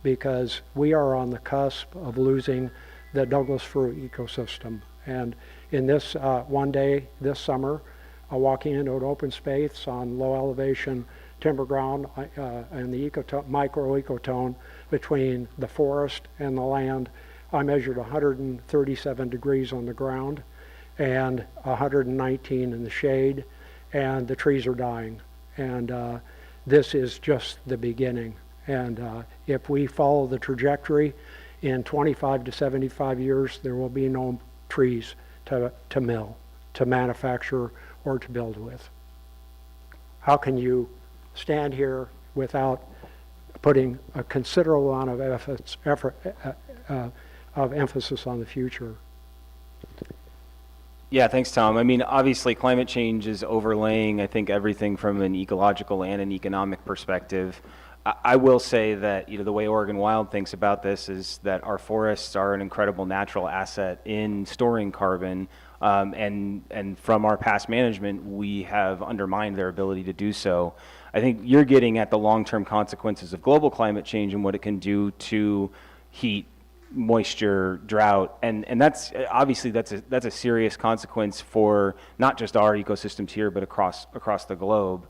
Because we are on the cusp of losing the Douglas fir ecosystem. And in this one day this summer, walking into an open space on low elevation timber ground and the micro-ecotone between the forest and the land, I measured 137 degrees on the ground and 119 in the shade, and the trees are dying. And this is just the beginning. And if we follow the trajectory, in 25 to 75 years, there will be no trees to mill, to manufacture, or to build with. How can you stand here without putting a considerable amount of emphasis on the future? Yeah, thanks, Tom. I mean, obviously, climate change is overlaying, I think, everything from an ecological and an economic perspective. I will say that, the way Oregon Wild thinks about this is that our forests are an incredible natural asset in storing carbon, and from our past management, we have undermined their ability to do so. I think you're getting at the long-term consequences of global climate change and what it can do to heat, moisture, drought, and that's obviously that's a serious consequence for not just our ecosystems here, but across the globe.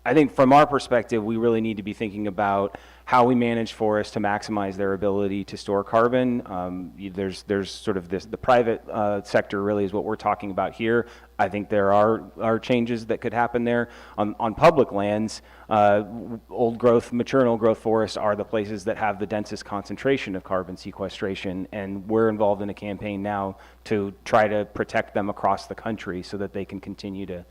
I think from our perspective, we really need to be thinking about how we manage forests to maximize their ability to store carbon. There's sort of the private sector really is what we're talking about here. I think there are changes that could happen there. On public lands, old growth, mature and old growth forests are the places that have the densest concentration of carbon sequestration, and we're involved in a campaign now to try to protect them across the country so that they can continue to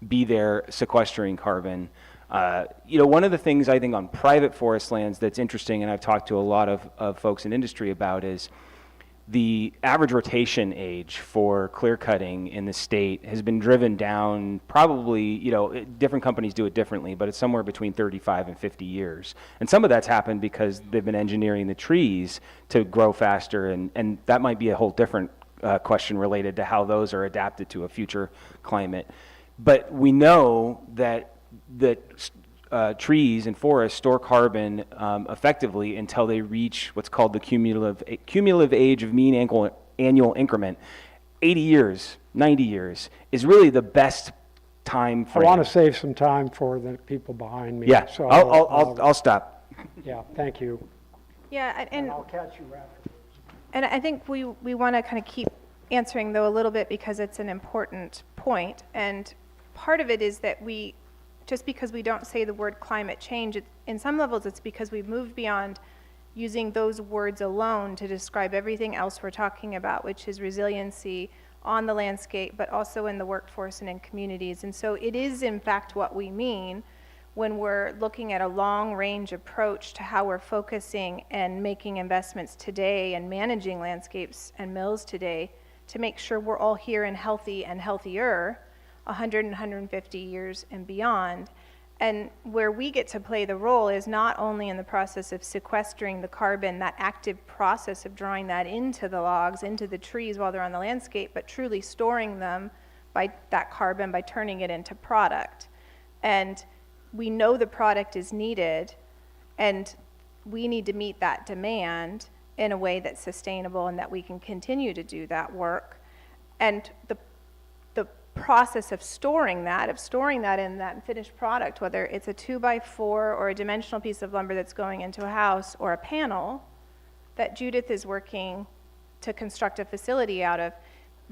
be there sequestering carbon. One of the things I think on private forest lands that's interesting, and I've talked to a lot of folks in industry about, is the average rotation age for clear cutting in the state has been driven down probably, different companies do it differently, but it's somewhere between 35 and 50 years. And some of that's happened because they've been engineering the trees to grow faster, and that might be a whole different question related to how those are adapted to a future climate. But we know that trees and forests store carbon effectively until they reach what's called the cumulative age of mean annual increment. 80 years, 90 years is really the best time frame. I want to save some time for the people behind me. Yeah, so I'll stop. Yeah, thank you. Yeah, And I'll catch you after. And I think we want to kind of keep answering, though, a little bit, because it's an important point. And part of it is that just because we don't say the word climate change, in some levels it's because we've moved beyond using those words alone to describe everything else we're talking about, which is resiliency on the landscape, but also in the workforce and in communities. And so it is, in fact, what we mean when we're looking at a long-range approach to how we're focusing and making investments today and managing landscapes and mills today to make sure we're all here and healthy and healthier 100 and 150 years and beyond. And where we get to play the role is not only in the process of sequestering the carbon, that active process of drawing that into the logs, into the trees while they're on the landscape, but truly storing them by that carbon by turning it into product. And we know the product is needed, and we need to meet that demand in a way that's sustainable and that we can continue to do that work. And the process of storing that in that finished product, whether it's a 2x4 or a dimensional piece of lumber that's going into a house or a panel that Judith is working to construct a facility out of,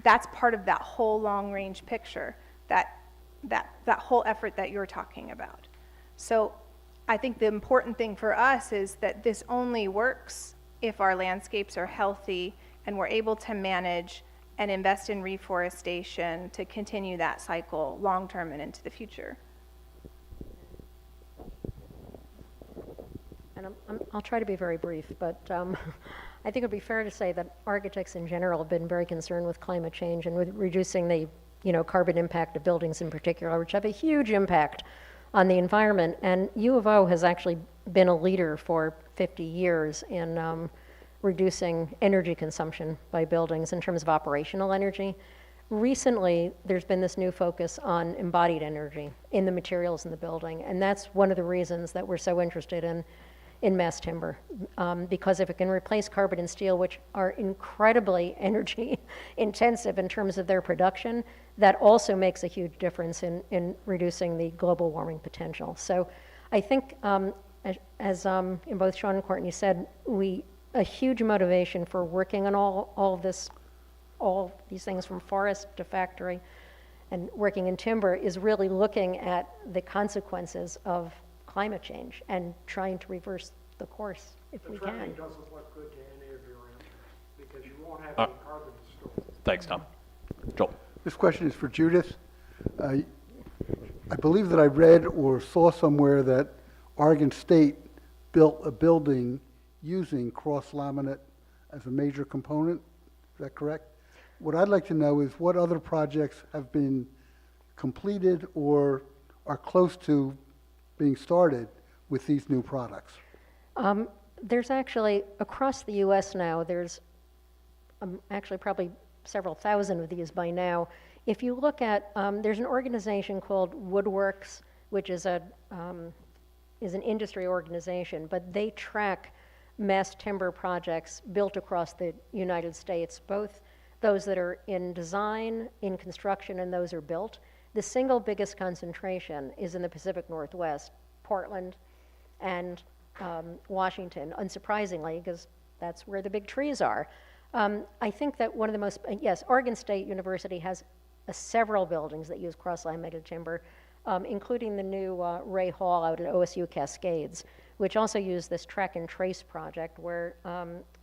that's part of that whole long-range picture, that whole effort that you're talking about. So I think the important thing for us is that this only works if our landscapes are healthy and we're able to manage and invest in reforestation to continue that cycle long-term and into the future. And I'll try to be very brief, but I think it would be fair to say that architects in general have been very concerned with climate change and with reducing the carbon impact of buildings in particular, which have a huge impact on the environment. And U of O has actually been a leader for 50 years in reducing energy consumption by buildings in terms of operational energy. Recently, there's been this new focus on embodied energy in the materials in the building, and that's one of the reasons that we're so interested in mass timber, because if it can replace carbon and steel, which are incredibly energy intensive in terms of their production, that also makes a huge difference in reducing the global warming potential. So I think, as in both Sean and Courtney said, a huge motivation for working on all these things from forest to factory and working in timber is really looking at the consequences of climate change and trying to reverse the course if we The can. trending doesn't look good to any of your answers because you won't have any carbon to store. Thanks, Tom. Joel. This question is for Judith. I believe that I read or saw somewhere that Oregon State built a building using cross-laminate as a major component. Is that correct? What I'd like to know is what other projects have been completed or are close to being started with these new products. There's actually, across the U.S. now, there's actually probably several thousand of these by now. If you look at, there's an organization called Woodworks, which is an industry organization, but they track mass timber projects built across the United States, both those that are in design, in construction, and those are built. The single biggest concentration is in the Pacific Northwest, Portland and Washington, unsurprisingly, because that's where the big trees are. I think that one of the most, yes, Oregon State University has several buildings that use cross-laminated timber, including the new Ray Hall out at OSU Cascades, which also use this track and trace project where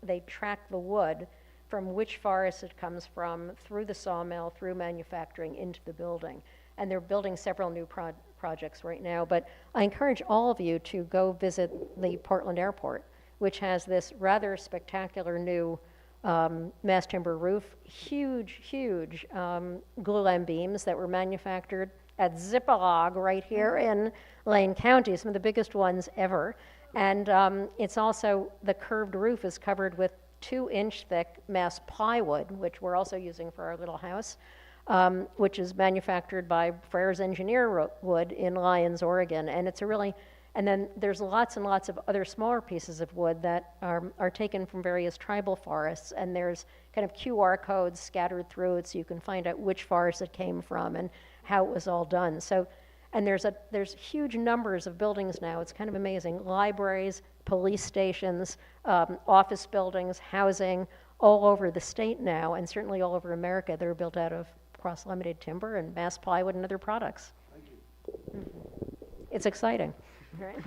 they track the wood from which forest it comes from, through the sawmill, through manufacturing, into the building. And they're building several new projects right now. But I encourage all of you to go visit the Portland Airport, which has this rather spectacular new mass timber roof, huge glulam beams that were manufactured at Zippalog right here in Lane County, some of the biggest ones ever. And it's also, the curved roof is covered with 2-inch thick mass plywood, which we're also using for our little house, which is manufactured by Freres Engineer Wood in Lyons, Oregon. And it's a really, and then there's lots and lots of other smaller pieces of wood that are taken from various tribal forests, and there's kind of QR codes scattered through it so you can find out which forest it came from and how it was all done. So, and there's huge numbers of buildings now. It's kind of amazing. Libraries, police stations, office buildings, housing, all over the state now, and certainly all over America. They're built out of cross-laminated timber and mass plywood and other products. Thank you. It's exciting. Right.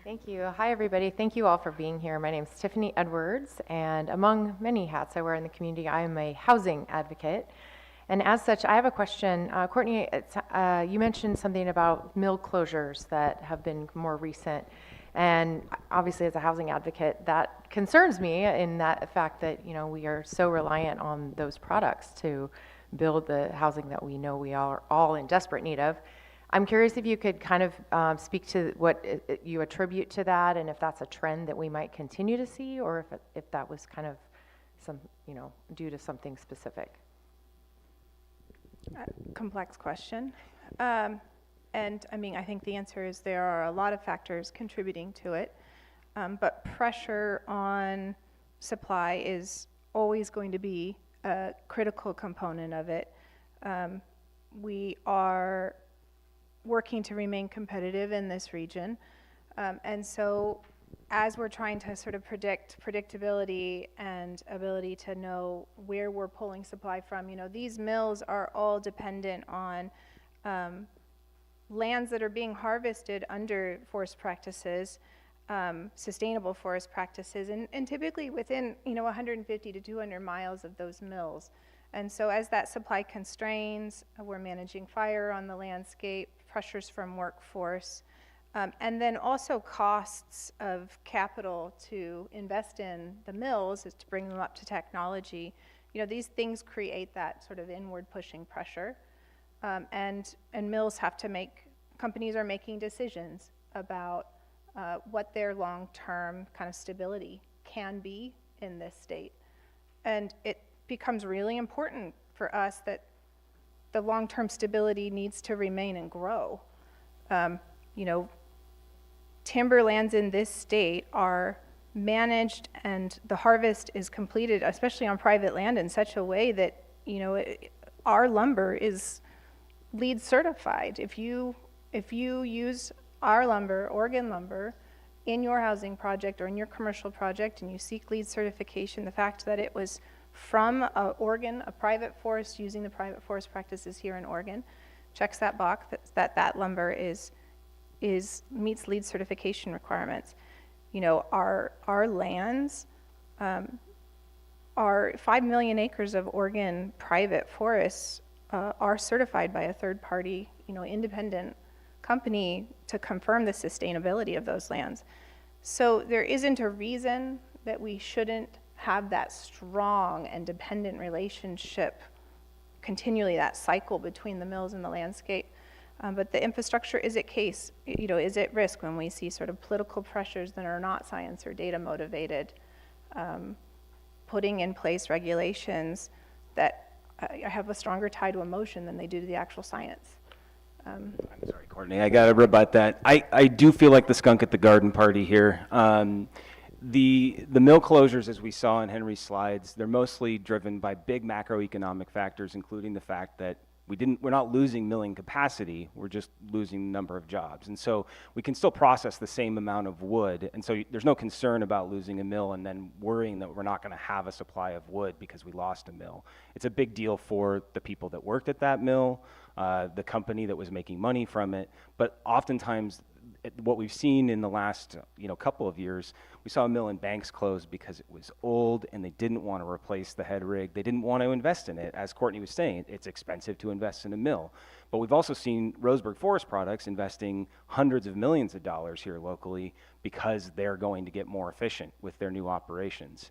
Thank you. Hi, everybody. Thank you all for being here. My name is Tiffany Edwards, and among many hats I wear in the community, I am a housing advocate. And as such, I have a question. Courtney, you mentioned something about mill closures that have been more recent. And obviously, as a housing advocate, that concerns me in that fact that, you know, we are so reliant on those products to build the housing that we know we are all in desperate need of. I'm curious if you could kind of speak to what you attribute to that, and if that's a trend that we might continue to see, or if that was kind of some, you know, due to something specific. Complex question. And I mean, I think the answer is there are a lot of factors contributing to it, but pressure on supply is always going to be a critical component of it. We are working to remain competitive in this region, and so as we're trying to sort of predict predictability and ability to know where we're pulling supply from, you know, these mills are all dependent on lands that are being harvested under forest practices sustainable forest practices, and typically within 150 to 200 miles of those mills. And so as that supply constrains, we're managing fire on the landscape, pressures from workforce, and then also costs of capital to invest in the mills is to bring them up to technology. These things create that sort of inward pushing pressure. And mills have to companies are making decisions about what their long-term kind of stability can be in this state. And it becomes really important for us that the long-term stability needs to remain and grow. Timberlands in this state are managed and the harvest is completed, especially on private land, in such a way that, our lumber is LEED certified. If you use our lumber, Oregon lumber, in your housing project or in your commercial project and you seek LEED certification, the fact that it was from Oregon, a private forest using the private forest practices here in Oregon, checks that box that lumber meets LEED certification requirements. Our lands are 5 million acres of Oregon private forests are certified by a third-party, independent company to confirm the sustainability of those lands. So there isn't a reason that we shouldn't have that strong and dependent relationship, continually that cycle between the mills and the landscape. But the infrastructure is at risk when we see sort of political pressures that are not science or data motivated, putting in place regulations that have a stronger tie to emotion than they do to the actual science. I'm sorry, Courtney, I gotta rebut that. I do feel like the skunk at the garden party here. The mill closures, as we saw in Henry's slides, they're mostly driven by big macroeconomic factors, including the fact that we're not losing milling capacity, we're just losing the number of jobs. And so we can still process the same amount of wood, and so there's no concern about losing a mill and then worrying that we're not gonna have a supply of wood because we lost a mill. It's a big deal for the people that worked at that mill, the company that was making money from it, but oftentimes what we've seen in the last couple of years, we saw a mill in Banks close because it was old and they didn't want to replace the head rig. They didn't want to invest in it. As Courtney was saying, it's expensive to invest in a mill. But we've also seen Roseburg Forest Products investing hundreds of millions of dollars here locally because they're going to get more efficient with their new operations.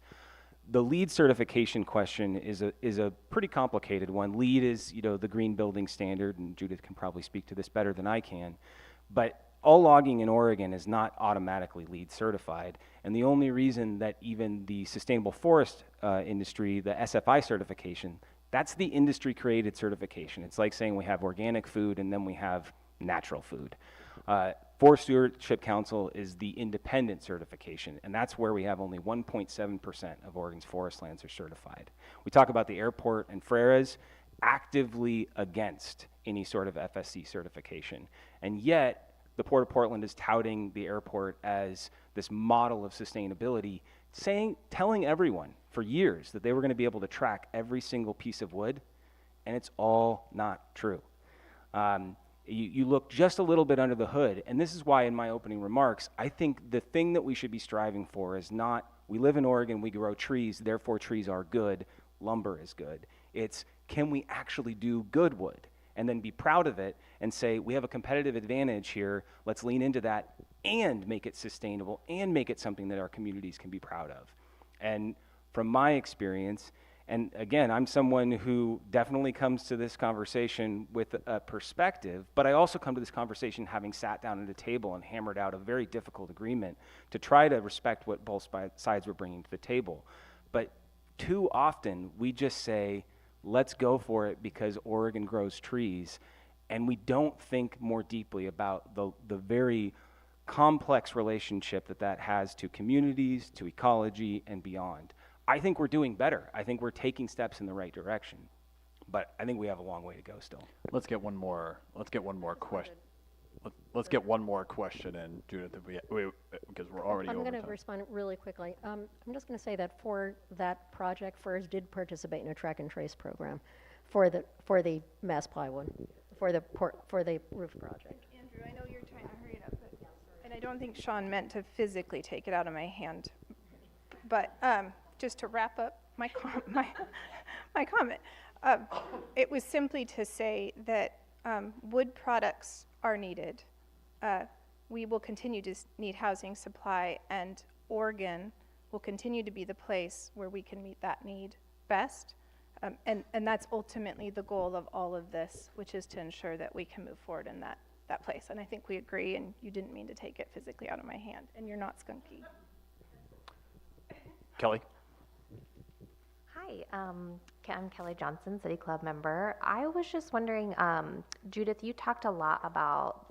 The LEED certification question is a pretty complicated one. LEED is the green building standard, and Judith can probably speak to this better than I can. But all logging in Oregon is not automatically LEED certified, and the only reason that even the sustainable forest industry, the SFI certification, that's the industry created certification. It's like saying we have organic food and then we have natural food. Forest Stewardship Council is the independent certification, and that's where we have only 1.7% of Oregon's forest lands are certified. We talk about the airport and FRERES actively against any sort of FSC certification, and yet the Port of Portland is touting the airport as this model of sustainability, telling everyone for years that they were going to be able to track every single piece of wood, and it's all not true. You look just a little bit under the hood, and this is why in my opening remarks, I think the thing that we should be striving for is not, we live in Oregon, we grow trees, therefore trees are good, lumber is good. It's, can we actually do good wood? And then be proud of it and say, we have a competitive advantage here, let's lean into that and make it sustainable and make it something that our communities can be proud of. And from my experience, and again, I'm someone who definitely comes to this conversation with a perspective, but I also come to this conversation having sat down at a table and hammered out a very difficult agreement to try to respect what both sides were bringing to the table. But too often, we just say, let's go for it because Oregon grows trees, and we don't think more deeply about the very complex relationship that has to communities, to ecology, and beyond. I think we're doing better. I think we're taking steps in the right direction, but I think we have a long way to go still. Let's get one more question. Let's get one more question in, Judith, because we're already over I'm going to time. respond really quickly. I'm just going to say that for that project, FERS did participate in a track and trace program for the mass plywood, for the roof project. Andrew, I know you're trying to hurry it up, but, and I don't think Sean meant to physically take it out of my hand, but just to wrap up my my comment, it was simply to say that wood products are needed. We will continue to need housing supply, and Oregon will continue to be the place where we can meet that need best. And that's ultimately the goal of all of this, which is to ensure that we can move forward in that place. And I think we agree, and you didn't mean to take it physically out of my hand, and you're not skunky. Kelly? Hi, I'm Kelly Johnson, City Club member. I was just wondering, Judith, you talked a lot about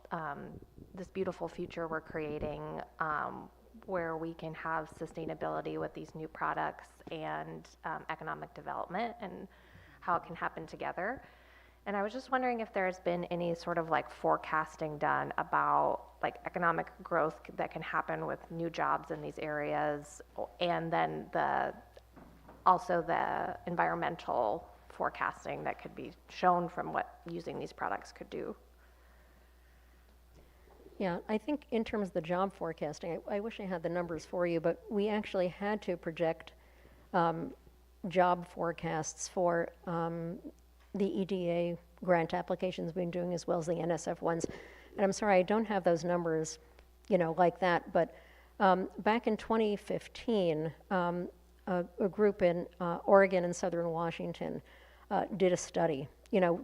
this beautiful future we're creating where we can have sustainability with these new products and economic development and how it can happen together. And I was just wondering if there's been any sort of like forecasting done about like economic growth that can happen with new jobs in these areas, and then also the environmental forecasting that could be shown from what using these products could do. Yeah, I think in terms of the job forecasting, I wish I had the numbers for you, but we actually had to project job forecasts for the EDA grant applications we've been doing, as well as the NSF ones. And I'm sorry, I don't have those numbers, like that. But back in 2015, a group in Oregon and Southern Washington did a study,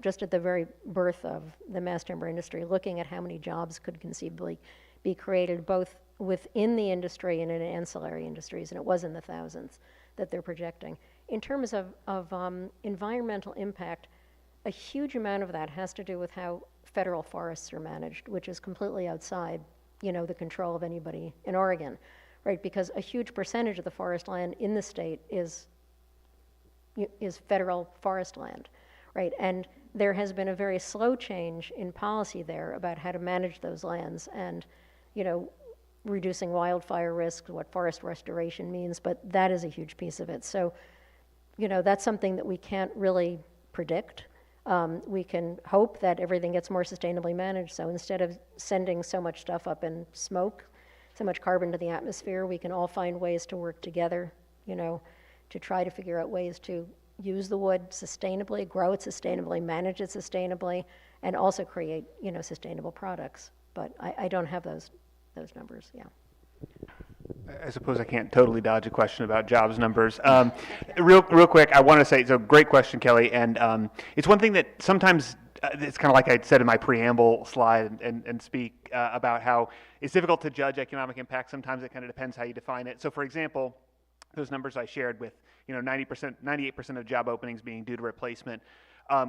just at the very birth of the mass timber industry, looking at how many jobs could conceivably be created both within the industry and in ancillary industries, and it was in the thousands that they're projecting. In terms of environmental impact, a huge amount of that has to do with how federal forests are managed, which is completely outside, the control of anybody in Oregon, right? Because a huge percentage of the forest land in the state is federal forest land, right? And there has been a very slow change in policy there about how to manage those lands and, reducing wildfire risk, what forest restoration means, but that is a huge piece of it. So, that's something that we can't really predict. We can hope that everything gets more sustainably managed. So instead of sending so much stuff up in smoke, so much carbon to the atmosphere, we can all find ways to work together, to try to figure out ways to use the wood sustainably, grow it sustainably, manage it sustainably, and also create, sustainable products. But I don't have those numbers, yeah. I suppose I can't totally dodge a question about jobs numbers. Real quick, I want to say, it's a great question, Kelly, and it's one thing that sometimes, it's kind of like I said in my preamble slide and speak about how it's difficult to judge economic impact. Sometimes it kind of depends how you define it. So for example, those numbers I shared with 90%, 98% of job openings being due to replacement.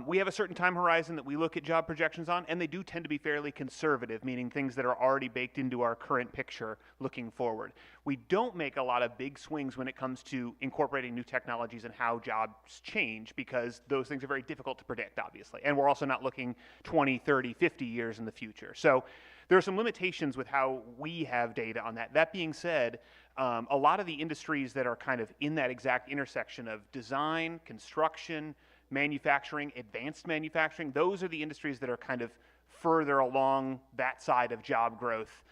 We have a certain time horizon that we look at job projections on, and they do tend to be fairly conservative, meaning things that are already baked into our current picture looking forward. We don't make a lot of big swings when it comes to incorporating new technologies and how jobs change, because those things are very difficult to predict, obviously. And we're also not looking 20, 30, 50 years in the future. So there are some limitations with how we have data on that. That being said, a lot of the industries that are kind of in that exact intersection of design, construction, manufacturing, advanced manufacturing, those are the industries that are kind of further along that side of job growth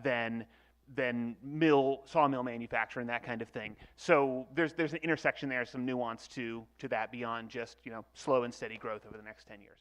than sawmill manufacturing, that kind of thing. So there's an intersection there, some nuance to that beyond just slow and steady growth over the next 10 years.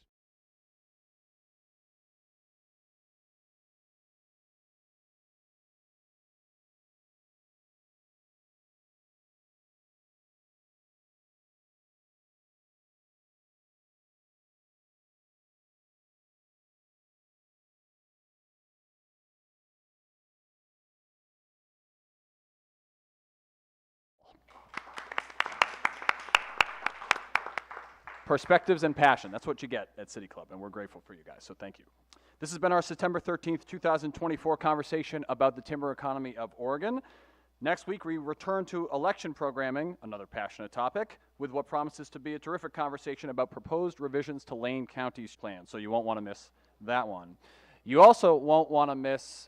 Perspectives and passion. That's what you get at City Club, and we're grateful for you guys, so thank you. This has been our September 13th, 2024 conversation about the timber economy of Oregon. Next week, we return to election programming, another passionate topic, with what promises to be a terrific conversation about proposed revisions to Lane County's plan, so you won't want to miss that one. You also won't want to miss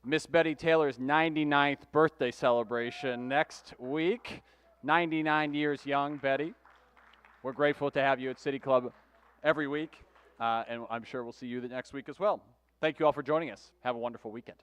Miss Betty Taylor's 99th birthday celebration next week. 99 years young, Betty. We're grateful to have you at City Club every week, and I'm sure we'll see you the next week as well. Thank you all for joining us. Have a wonderful weekend.